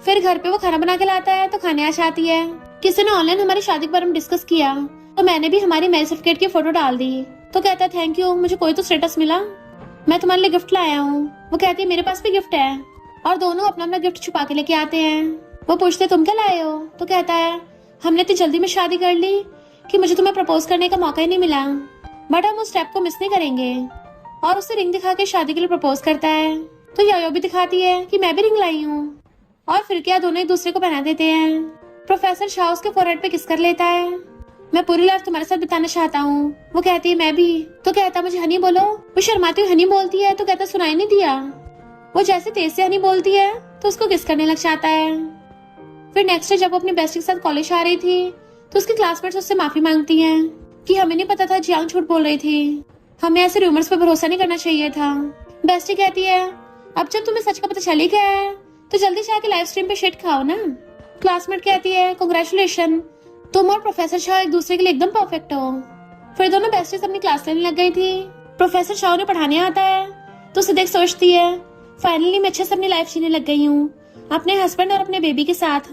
फिर घर पे वो खाना बना के लाता है तो खाने आ जाती है। किसी ने ऑनलाइन हमारी शादी के बारे में डिस्कस किया तो मैंने भी हमारी मैरिज सर्टिफिकेट की फोटो डाल दी। तो कहता है थैंक यू, मुझे कोई तो स्टेटस मिला, मैं तुम्हारे लिए गिफ्ट लाया हूँ। वो कहती है मेरे पास भी गिफ्ट है और दोनों अपना अपना गिफ्ट छुपा के लेके आते हैं। वो पूछते तुम क्या लाए हो। तो कहता है हमने इतनी जल्दी में शादी कर ली कि मुझे तुम्हें प्रपोज करने का मौका ही नहीं मिला, बट हम उस स्टेप को मिस नहीं करेंगे। और उसे रिंग दिखा के शादी के लिए प्रपोज करता है। तो यायो भी दिखाती है कि मैं भी रिंग लाई हूँ और फिर क्या दोनों एक दूसरे को पहना देते हैं। प्रोफेसर शाह उसके फोरहेड पे किस कर लेता है। मैं पूरी लाइफ तुम्हारे साथ बिताना चाहता हूँ। वो कहती है मैं भी। तो कहता मुझे हनी बोलो। वो शर्माती हुई हनी बोलती है तो कहता सुनाई नहीं दिया। वो जैसे तेज से हनी बोलती है तो उसको किस करने लग जाता है। फिर नेक्स्ट डे जब वो अपनी बेस्ट के साथ कॉलेज आ रही थी तो उसकी क्लासमेट्स उससे माफी मांगती हैं कि हमें नहीं पता था जियांग झूठ बोल रही थी, हमें ऐसे रूमर्स पे भरोसा नहीं करना चाहिए था। बेस्टी कहती है अब जब तुम्हें सच का पता चल ही गया है तो जल्दी से आके लाइव स्ट्रीम पे शिट खाओ ना। क्लासमेट कहती है कांग्रेचुलेशन, तुम और प्रोफेसर शाह एक दूसरे के लिए एकदम परफेक्ट हो। फिर दोनों बेस्टीज अपनी क्लास लेने लग गई थी। प्रोफेसर शाह ने पढ़ाने आता है तो उसे देख सोचती है फाइनली मैं अच्छे से अपनी लाइफ जीने लग गई हूँ अपने हस्बैंड और अपने बेबी के साथ।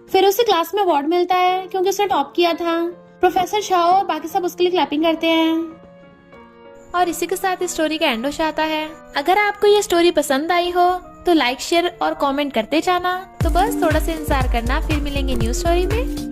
फिर उसे क्लास में अवार्ड मिलता है क्योंकि उसने टॉप किया था। प्रोफेसर शाह और बाकी सब उसके लिए क्लैपिंग करते हैं। और इसी के साथ इस स्टोरी का एंड हो जाता है। अगर आपको ये स्टोरी पसंद आई हो तो लाइक शेयर और कमेंट करते जाना। तो बस थोड़ा सा इंतजार करना, फिर मिलेंगे न्यू स्टोरी में।